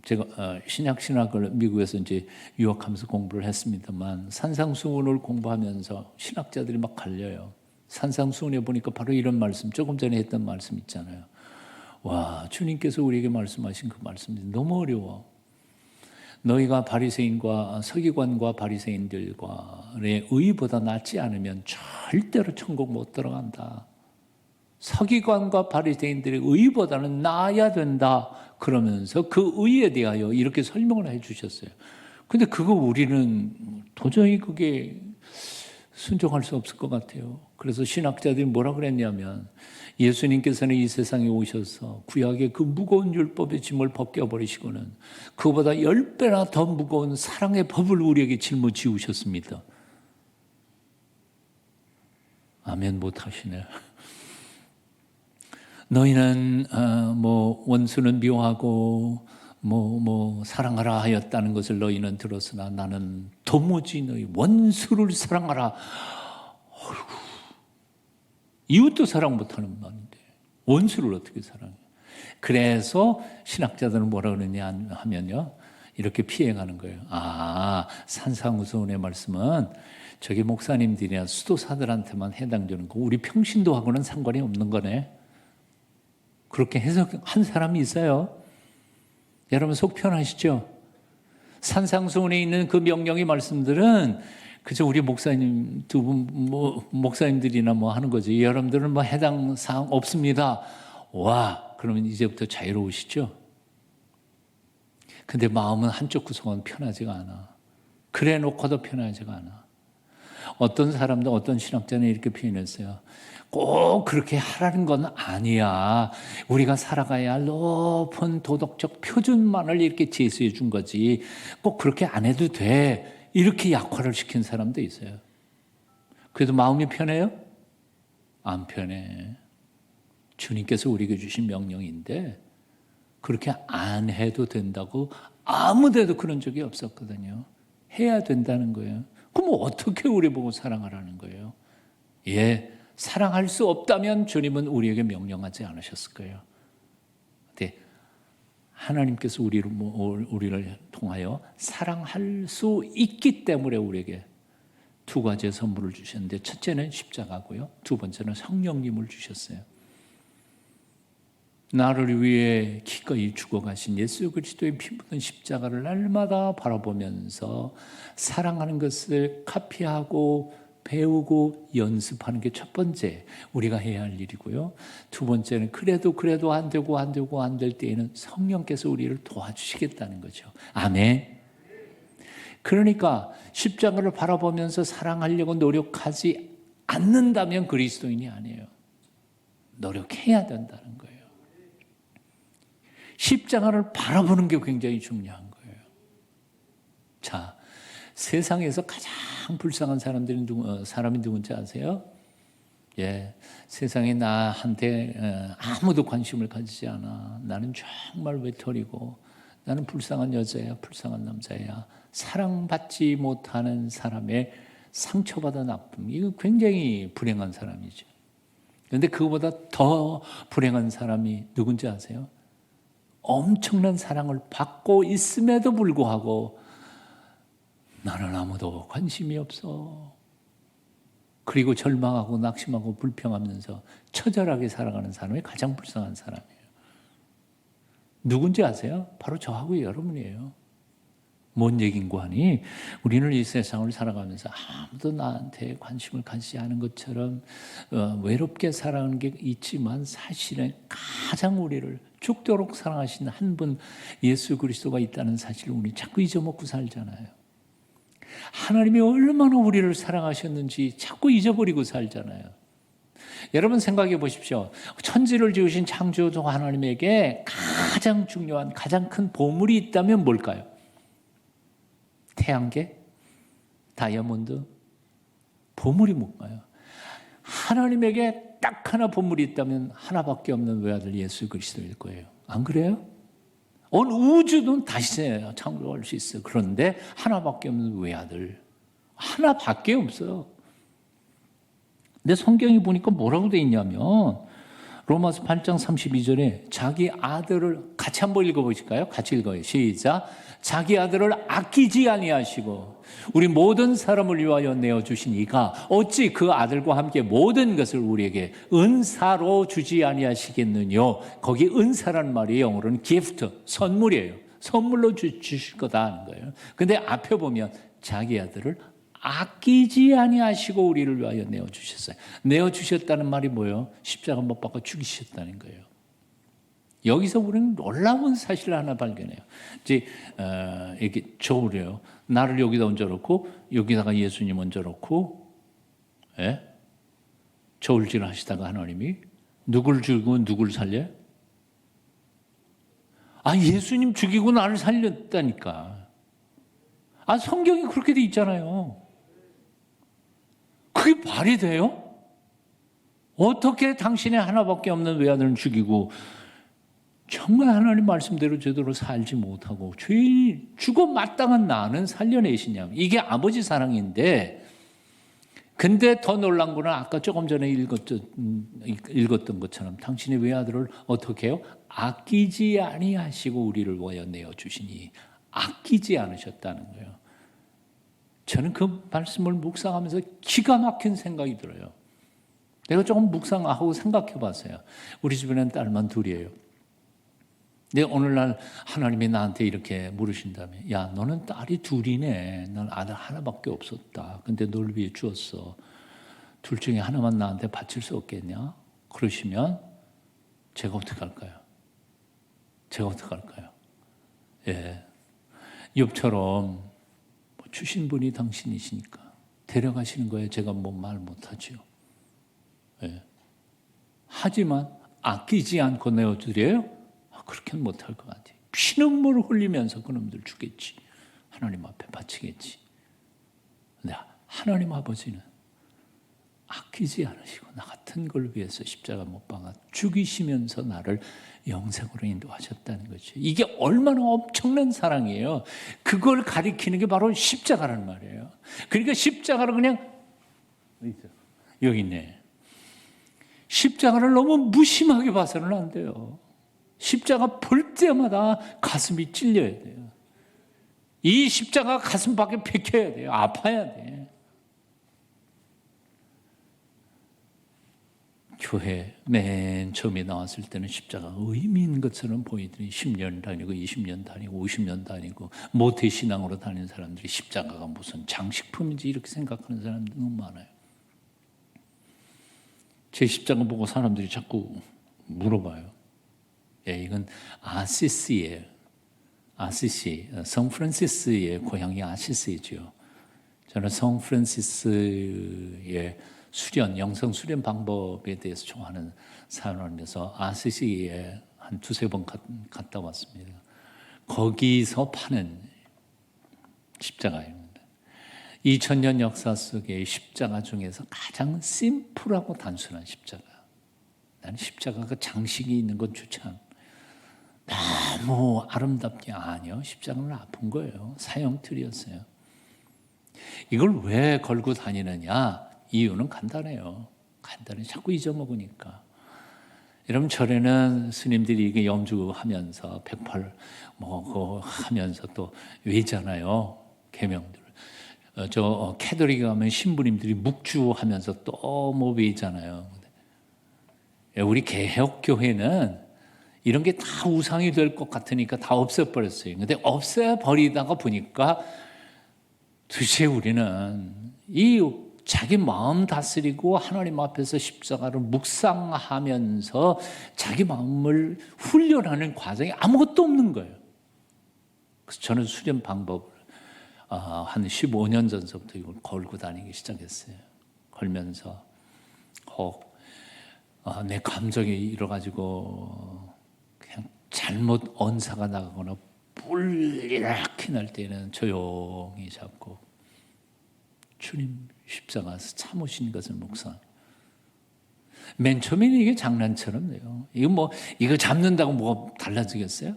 제가 신약신학을 미국에서 이제 유학하면서 공부를 했습니다만 산상수훈을 공부하면서 신학자들이 막 갈려요. 산상수훈에 보니까 바로 이런 말씀, 조금 전에 했던 말씀 있잖아요. 와, 주님께서 우리에게 말씀하신 그 말씀이 너무 어려워. 너희가 바리새인과 서기관과 바리새인들과의 의보다 낫지 않으면 절대로 천국 못 들어간다. 서기관과 바리새인들의 의보다는 나아야 된다. 그러면서 그 의에 대하여 이렇게 설명을 해 주셨어요. 근데 그거 우리는 도저히 그게 순종할 수 없을 것 같아요. 그래서 신학자들이 뭐라 그랬냐면 예수님께서는 이 세상에 오셔서 구약의 그 무거운 율법의 짐을 벗겨버리시고는 그보다 10배나 더 무거운 사랑의 법을 우리에게 짊어지우셨습니다. 아멘 못하시네. 너희는 원수는 미워하고 사랑하라 하였다는 것을 너희는 들었으나 나는 도무지 너희 원수를 사랑하라. 어이구, 이웃도 사랑 못하는 말인데 원수를 어떻게 사랑해? 그래서 신학자들은 뭐라 그러냐 하면요, 이렇게 피해가는 거예요. 산상수훈의 말씀은 저기 목사님들이나 수도사들한테만 해당되는 거, 우리 평신도하고는 상관이 없는 거네. 그렇게 해석한 사람이 있어요. 여러분 속 편하시죠? 산상수훈에 있는 그 명령의 말씀들은 그저 우리 목사님 두 분 목사님들이나 하는 거지. 여러분들은 해당 사항 없습니다. 와, 그러면 이제부터 자유로우시죠? 근데 마음은 한쪽 구석은 편하지가 않아. 그래 놓고도 편하지가 않아. 어떤 사람도 어떤 신학자는 이렇게 표현했어요. 꼭 그렇게 하라는 건 아니야. 우리가 살아가야 할 높은 도덕적 표준만을 이렇게 제시해 준 거지. 꼭 그렇게 안 해도 돼. 이렇게 약화를 시킨 사람도 있어요. 그래도 마음이 편해요? 안 편해. 주님께서 우리에게 주신 명령인데 그렇게 안 해도 된다고 아무 데도 그런 적이 없었거든요. 해야 된다는 거예요. 그럼 어떻게 우리 보고 사랑하라는 거예요? 예, 사랑할 수 없다면 주님은 우리에게 명령하지 않으셨을 거예요. 근데 하나님께서 우리를 통하여 사랑할 수 있기 때문에 우리에게 두 가지의 선물을 주셨는데 첫째는 십자가고요. 두 번째는 성령님을 주셨어요. 나를 위해 기꺼이 죽어가신 예수 그리스도의 피 묻은 십자가를 날마다 바라보면서 사랑하는 것을 카피하고 배우고 연습하는 게 첫 번째 우리가 해야 할 일이고요. 두 번째는 그래도 안 될 때에는 성령께서 우리를 도와주시겠다는 거죠. 아멘. 그러니까 십자가를 바라보면서 사랑하려고 노력하지 않는다면 그리스도인이 아니에요. 노력해야 된다는 거예요. 십자가를 바라보는 게 굉장히 중요한 거예요. 자, 세상에서 가장 불쌍한 사람이 누군지 아세요? 예, 세상에 나한테 아무도 관심을 가지지 않아. 나는 정말 외톨이고 나는 불쌍한 여자야, 불쌍한 남자야. 사랑받지 못하는 사람의 상처받은 아픔, 이거 굉장히 불행한 사람이죠. 그런데 그거보다 더 불행한 사람이 누군지 아세요? 엄청난 사랑을 받고 있음에도 불구하고 나는 아무도 관심이 없어. 그리고 절망하고 낙심하고 불평하면서 처절하게 살아가는 사람이 가장 불쌍한 사람이에요. 누군지 아세요? 바로 저하고 여러분이에요. 뭔 얘기인고 하니 우리는 이 세상을 살아가면서 아무도 나한테 관심을 가지지 않은 것처럼 외롭게 살아가는 게 있지만 사실은 가장 우리를 죽도록 사랑하신 한 분 예수 그리스도가 있다는 사실을 우리 자꾸 잊어먹고 살잖아요. 하나님이 얼마나 우리를 사랑하셨는지 자꾸 잊어버리고 살잖아요. 여러분 생각해 보십시오. 천지를 지으신 창조주 하나님에게 가장 중요한 가장 큰 보물이 있다면 뭘까요? 태양계? 다이아몬드? 보물이 뭔가요? 하나님에게 딱 하나 보물이 있다면 하나밖에 없는 외아들 예수 그리스도일 거예요. 안 그래요? 온 우주는 다시 창조할 수 있어요. 그런데 하나밖에 없는 외아들. 하나밖에 없어요. 근데 성경이 보니까 뭐라고 돼 있냐면 로마서 8장 32절에 자기 아들을 같이 한번 읽어보실까요? 같이 읽어요. 시작. 자기 아들을 아끼지 아니하시고 우리 모든 사람을 위하여 내어주신 이가 어찌 그 아들과 함께 모든 것을 우리에게 은사로 주지 아니하시겠느냐. 거기 은사라는 말이 영어로는 gift, 선물이에요. 선물로 주실 거다 하는 거예요. 근데 앞에 보면 자기 아들을 아끼지 아니하시고 우리를 위하여 내어주셨어요. 내어주셨다는 말이 뭐예요? 십자가 못 박아 죽이셨다는 거예요. 여기서 우리는 놀라운 사실을 하나 발견해요. 이제 이렇게 저울이에요. 나를 여기다 얹어놓고 여기다가 예수님 얹어놓고 저울질 하시다가 하나님이 누굴 죽이고 누굴 살려요? 예수님 죽이고 나를 살렸다니까. 성경이 그렇게 돼 있잖아요. 그게 말이 돼요? 어떻게 당신의 하나밖에 없는 외아들을 죽이고 정말 하나님 말씀대로 제대로 살지 못하고 죄인 죽어 마땅한 나는 살려내시냐. 이게 아버지 사랑인데 근데 더 놀란 거는 아까 조금 전에 읽었던 것처럼 당신의 외아들을 어떻게 해요? 아끼지 아니하시고 우리를 위하여 내어주시니 아끼지 않으셨다는 거예요. 저는 그 말씀을 묵상하면서 기가 막힌 생각이 들어요. 내가 조금 묵상하고 생각해 봤어요. 우리 집에는 딸만 둘이에요. 근데 오늘날 하나님이 나한테 이렇게 물으신다면 야 너는 딸이 둘이네. 넌 아들 하나밖에 없었다. 근데 널 위해 주었어. 둘 중에 하나만 나한테 바칠 수 없겠냐? 그러시면 제가 어떻게 할까요? 예, 욥처럼 주신 분이 당신이시니까 데려가시는 거예요. 제가 뭐 말 못하죠. 예. 하지만 아끼지 않고 내어드려요? 그렇게는 못할 것 같아요. 피눈물을 흘리면서 그놈들 주겠지. 하나님 앞에 바치겠지. 근데 하나님 아버지는 아끼지 않으시고 나 같은 걸 위해서 십자가 못 박아 죽이시면서 나를 영생으로 인도하셨다는 거죠. 이게 얼마나 엄청난 사랑이에요. 그걸 가리키는 게 바로 십자가라는 말이에요. 그러니까 십자가를 그냥 여기 있네. 십자가를 너무 무심하게 봐서는 안 돼요. 십자가 볼 때마다 가슴이 찔려야 돼요. 이 십자가 가슴 밖에 박혀야 돼요. 아파야 돼. 교회 맨 처음에 나왔을 때는 십자가 의미 있는 것처럼 보이더니 10년 다니고 20년 다니고 50년 다니고 모태신앙으로 다니는 사람들이 십자가가 무슨 장식품인지 이렇게 생각하는 사람들 너무 많아요. 제 십자가 보고 사람들이 자꾸 물어봐요. 예, 이건 아시시예요. 아시시, 성프란시스의 고향이 아시시죠. 저는 성프란시스의 수련, 영성 수련 방법에 대해서 좋아하는 사람이라서 아시시에 한 두세 번 갔다 왔습니다. 거기서 파는 십자가입니다. 2000년 역사 속의 십자가 중에서 가장 심플하고 단순한 십자가. 나는 십자가가 장식이 있는 건 좋지 않아. 너무 아름답게 아니요. 십자가는 아픈 거예요. 사형틀이었어요. 이걸 왜 걸고 다니느냐? 이유는 간단해요. 간단해. 자꾸 잊어먹으니까. 여러분 절에는 스님들이 이게 염주하면서 108 뭐 하면서 또 외잖아요. 계명들. 저 캐톨릭에 가면 신부님들이 묵주하면서 또 뭐 외잖아요. 우리 개혁교회는 이런 게 다 우상이 될 것 같으니까 다 없애버렸어요. 근데 없애버리다가 보니까 도대체 우리는 이 자기 마음 다스리고 하나님 앞에서 십자가를 묵상하면서 자기 마음을 훈련하는 과정이 아무것도 없는 거예요. 그래서 저는 수련 방법을 한 15년 전서부터 이걸 걸고 다니기 시작했어요. 걸면서 내 감정이 이래가지고 그냥 잘못 언사가 나가거나 불이렇게 날 때는 조용히 잡고 주님 십자가에서 참으신 것을 묵상. 맨 처음에는 이게 장난처럼 돼요. 이거 잡는다고 뭐가 달라지겠어요?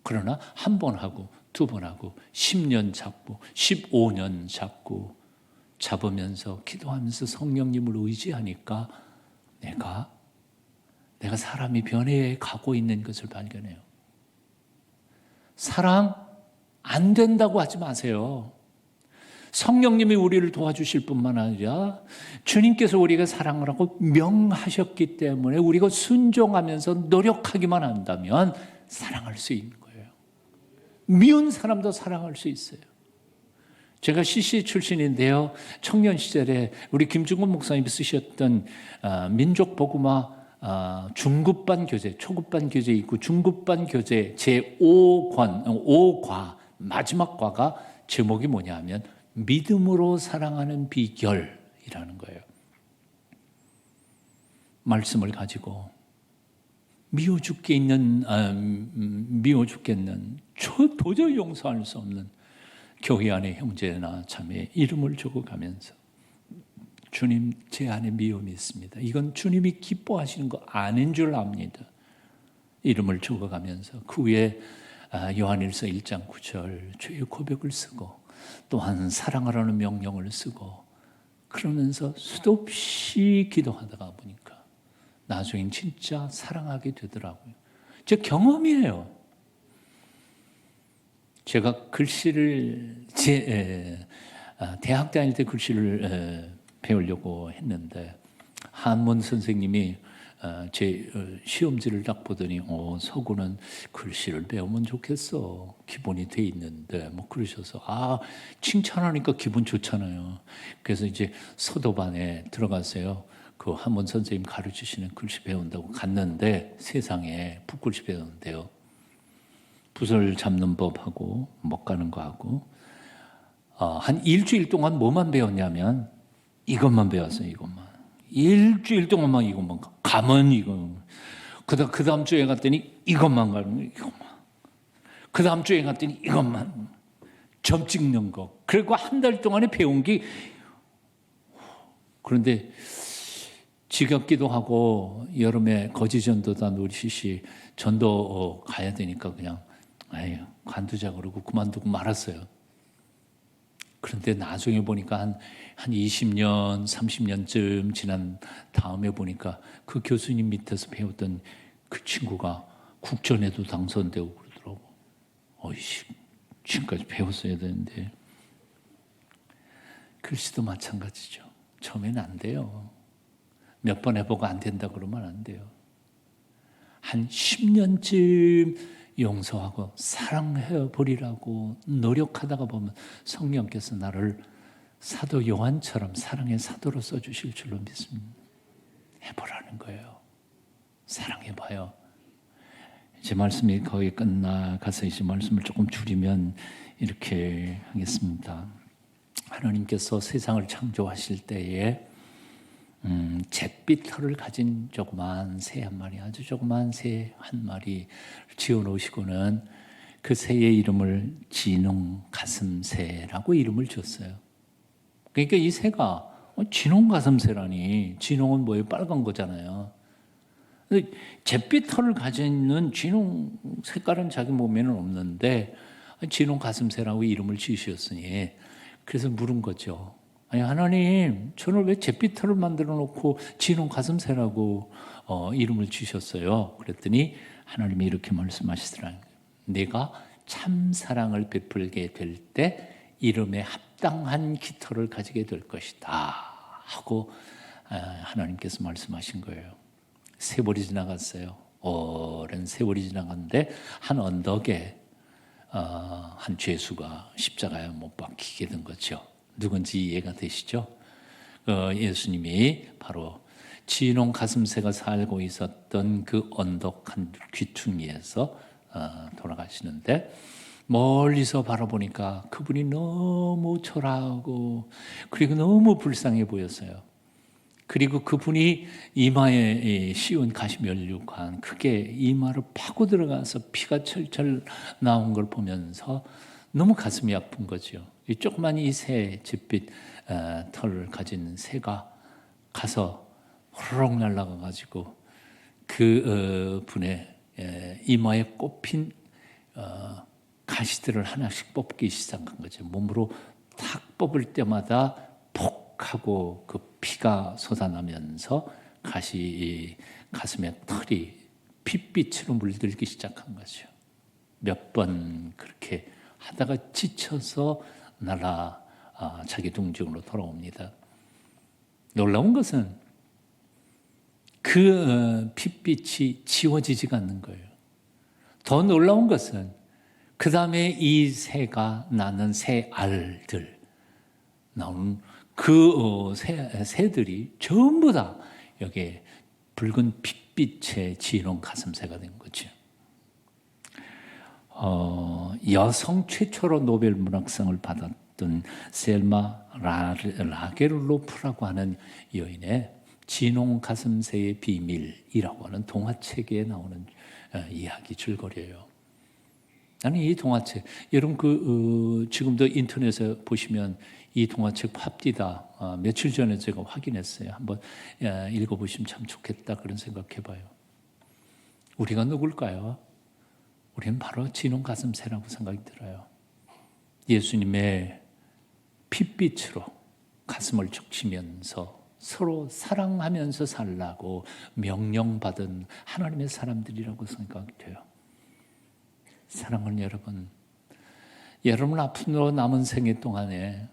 그러나 한 번 하고 두 번 하고 10년 잡고 15년 잡고 잡으면서 기도하면서 성령님을 의지하니까 내가 사람이 변해 가고 있는 것을 발견해요. 사랑 안 된다고 하지 마세요. 성령님이 우리를 도와주실 뿐만 아니라 주님께서 우리가 사랑을 하고 명하셨기 때문에 우리가 순종하면서 노력하기만 한다면 사랑할 수 있는 거예요. 미운 사람도 사랑할 수 있어요. 제가 CC 출신인데요. 청년 시절에 우리 김중근 목사님이 쓰셨던 민족복음화 중급반 교재, 초급반 교재 있고 중급반 교재 제5권, 5과 마지막 과가 제목이 뭐냐면 믿음으로 사랑하는 비결이라는 거예요. 말씀을 가지고 미워 죽겠는 도저히 용서할 수 없는 교회 안의 형제나 자매의 이름을 적어가면서 주님 제 안에 미움이 있습니다. 이건 주님이 기뻐하시는 거 아닌 줄 압니다. 이름을 적어가면서 그 위에 요한일서 1장 9절 죄의 고백을 쓰고 또한 사랑하라는 명령을 쓰고 그러면서 수도 없이 기도하다가 보니까 나중엔 진짜 사랑하게 되더라고요. 제 경험이에요. 제가 글씨를 대학 다닐 때 글씨를 배우려고 했는데 한문 선생님이 제 시험지를 딱 보더니 서구는 글씨를 배우면 좋겠어. 기본이 돼 있는데 뭐 그러셔서 칭찬하니까 기분 좋잖아요. 그래서 이제 서도반에 들어가서요. 그 한문 선생님 가르치시는 글씨 배운다고 갔는데 세상에 붓글씨 배우는데요. 붓을 잡는 법하고 못 가는 거하고 한 일주일 동안 뭐만 배웠냐면 이것만 배웠어요. 이것만. 일주일 동안만 이것만. 가면 이거. 그 다음 주에 갔더니 이것만 가는 이것만. 그 다음 주에 갔더니 이것만. 점 찍는 거. 그리고 한 달 동안에 배운 게 그런데 지겹기도 하고 여름에 거지전도다 노리시시 전도 가야 되니까 그냥 아유 관두자 그러고 그만두고 말았어요. 그런데 나중에 보니까 한 20년, 30년쯤 지난 다음에 보니까 그 교수님 밑에서 배웠던 그 친구가 국전에도 당선되고 그러더라고. 어이씨, 지금까지 배웠어야 되는데. 글씨도 마찬가지죠. 처음에는 안 돼요. 몇 번 해보고 안 된다 그러면 안 돼요. 한 10년쯤 용서하고 사랑해 버리라고 노력하다가 보면 성령께서 나를 사도 요한처럼 사랑의 사도로 써주실 줄로 믿습니다. 해보라는 거예요. 사랑해봐요. 제 말씀이 거의 끝나가서 이제 말씀을 조금 줄이면 이렇게 하겠습니다. 하나님께서 세상을 창조하실 때에 잿빛 털을 가진 조그만 새 한 마리, 아주 조그만 새 한 마리 지어놓으시고는 그 새의 이름을 진홍 가슴새라고 이름을 줬어요. 그러니까 이 새가 진홍 가슴새라니, 진홍은 뭐예요? 빨간 거잖아요. 잿빛 털을 가지는 진홍 색깔은 자기 몸에는 없는데 진홍 가슴새라고 이름을 지으셨으니 그래서 물은 거죠. 아니 하나님, 저를 왜 잿빛 털을 만들어 놓고 진홍 가슴새라고 이름을 주셨어요? 그랬더니 하나님이 이렇게 말씀하시더라고요. 내가 참 사랑을 베풀게 될 때 이름에 합당한 깃털을 가지게 될 것이다 하고 하나님께서 말씀하신 거예요. 세월이 지나갔어요. 오랜 세월이 지나갔는데 한 언덕에 한 죄수가 십자가에 못 박히게 된 거죠. 누군지 이해가 되시죠? 예수님이 바로 진홍 가슴새가 살고 있었던 그 언덕 한 귀퉁이에서 돌아가시는데 멀리서 바라보니까 그분이 너무 초라하고 그리고 너무 불쌍해 보였어요. 그리고 그분이 이마에 씌운 가시면류관 크게 이마를 파고 들어가서 피가 철철 나온 걸 보면서 너무 가슴이 아픈 거죠. 이 조그만 이 새, 잿빛 털을 가진 새가 가서 호로록 날아가 가지고 그 분의 이마에 꼽힌 가시들을 하나씩 뽑기 시작한 거죠. 몸으로 탁 뽑을 때마다 폭 하고 그 피가 솟아나면서 가슴에 털이 핏빛으로 물들기 시작한 거죠. 몇 번 그렇게 하다가 지쳐서 자기 둥지으로 돌아옵니다. 놀라운 것은 그 핏빛이 지워지지가 않는 거예요. 더 놀라운 것은 그 다음에 이 새가 낳는 새 알들 나오는 그 새들이 전부 다 여기에 붉은 핏빛의 진홍 가슴새가 된 거죠. 여성 최초로 노벨 문학상을 받았던 셀마 라게르로프라고 하는 여인의 진홍 가슴새의 비밀이라고 하는 동화책에 나오는 이야기 줄거리예요. 나는 이 동화책, 여러분 지금도 인터넷에 보시면 이 동화책 팝디다 며칠 전에 제가 확인했어요. 한번 읽어보시면 참 좋겠다 그런 생각해봐요. 우리가 누굴까요? 우리는 바로 진홍 가슴새라고 생각이 들어요. 예수님의 핏빛으로 가슴을 적시면서 서로 사랑하면서 살라고 명령받은 하나님의 사람들이라고 생각이 돼요. 사랑하는 여러분 앞으로 남은 생애 동안에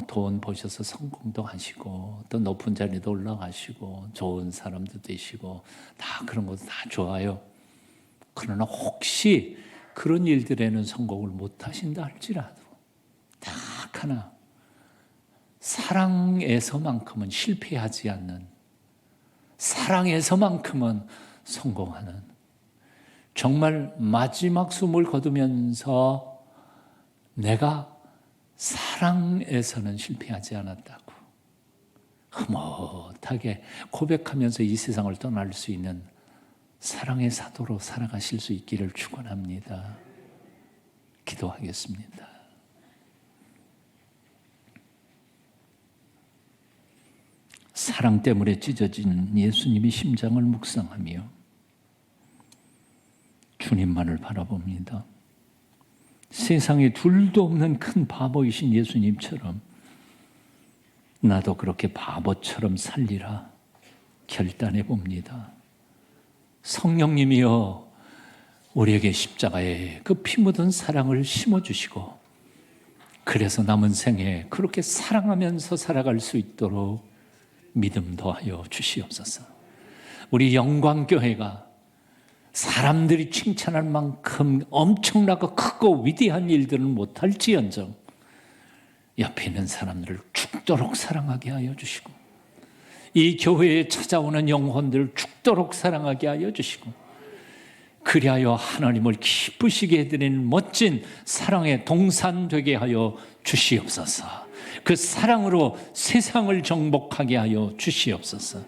돈 버셔서 성공도 하시고 또 높은 자리도 올라가시고 좋은 사람도 되시고 다 그런 것도 다 좋아요. 그러나 혹시 그런 일들에는 성공을 못 하신다 할지라도 딱 하나 사랑에서만큼은 실패하지 않는, 사랑에서만큼은 성공하는, 정말 마지막 숨을 거두면서 내가 사랑에서는 실패하지 않았다고 흐뭇하게 고백하면서 이 세상을 떠날 수 있는 사랑의 사도로 살아가실 수 있기를 축원합니다. 기도하겠습니다. 사랑 때문에 찢어진 예수님의 심장을 묵상하며 주님만을 바라봅니다. 세상에 둘도 없는 큰 바보이신 예수님처럼 나도 그렇게 바보처럼 살리라 결단해 봅니다. 성령님이여 우리에게 십자가에 그 피 묻은 사랑을 심어주시고 그래서 남은 생에 그렇게 사랑하면서 살아갈 수 있도록 믿음 더하여 주시옵소서. 우리 영광교회가 사람들이 칭찬할 만큼 엄청나고 크고 위대한 일들은 못할지언정 옆에 있는 사람들을 죽도록 사랑하게 하여 주시고 이 교회에 찾아오는 영혼들을 죽도록 사랑하게 하여 주시고 그리하여 하나님을 기쁘시게 해드리는 멋진 사랑의 동산 되게 하여 주시옵소서. 그 사랑으로 세상을 정복하게 하여 주시옵소서.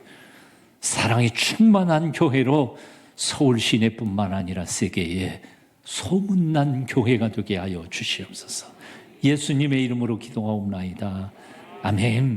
사랑이 충만한 교회로 서울 시내뿐만 아니라 세계에 소문난 교회가 되게 하여 주시옵소서. 예수님의 이름으로 기도하옵나이다. 아멘.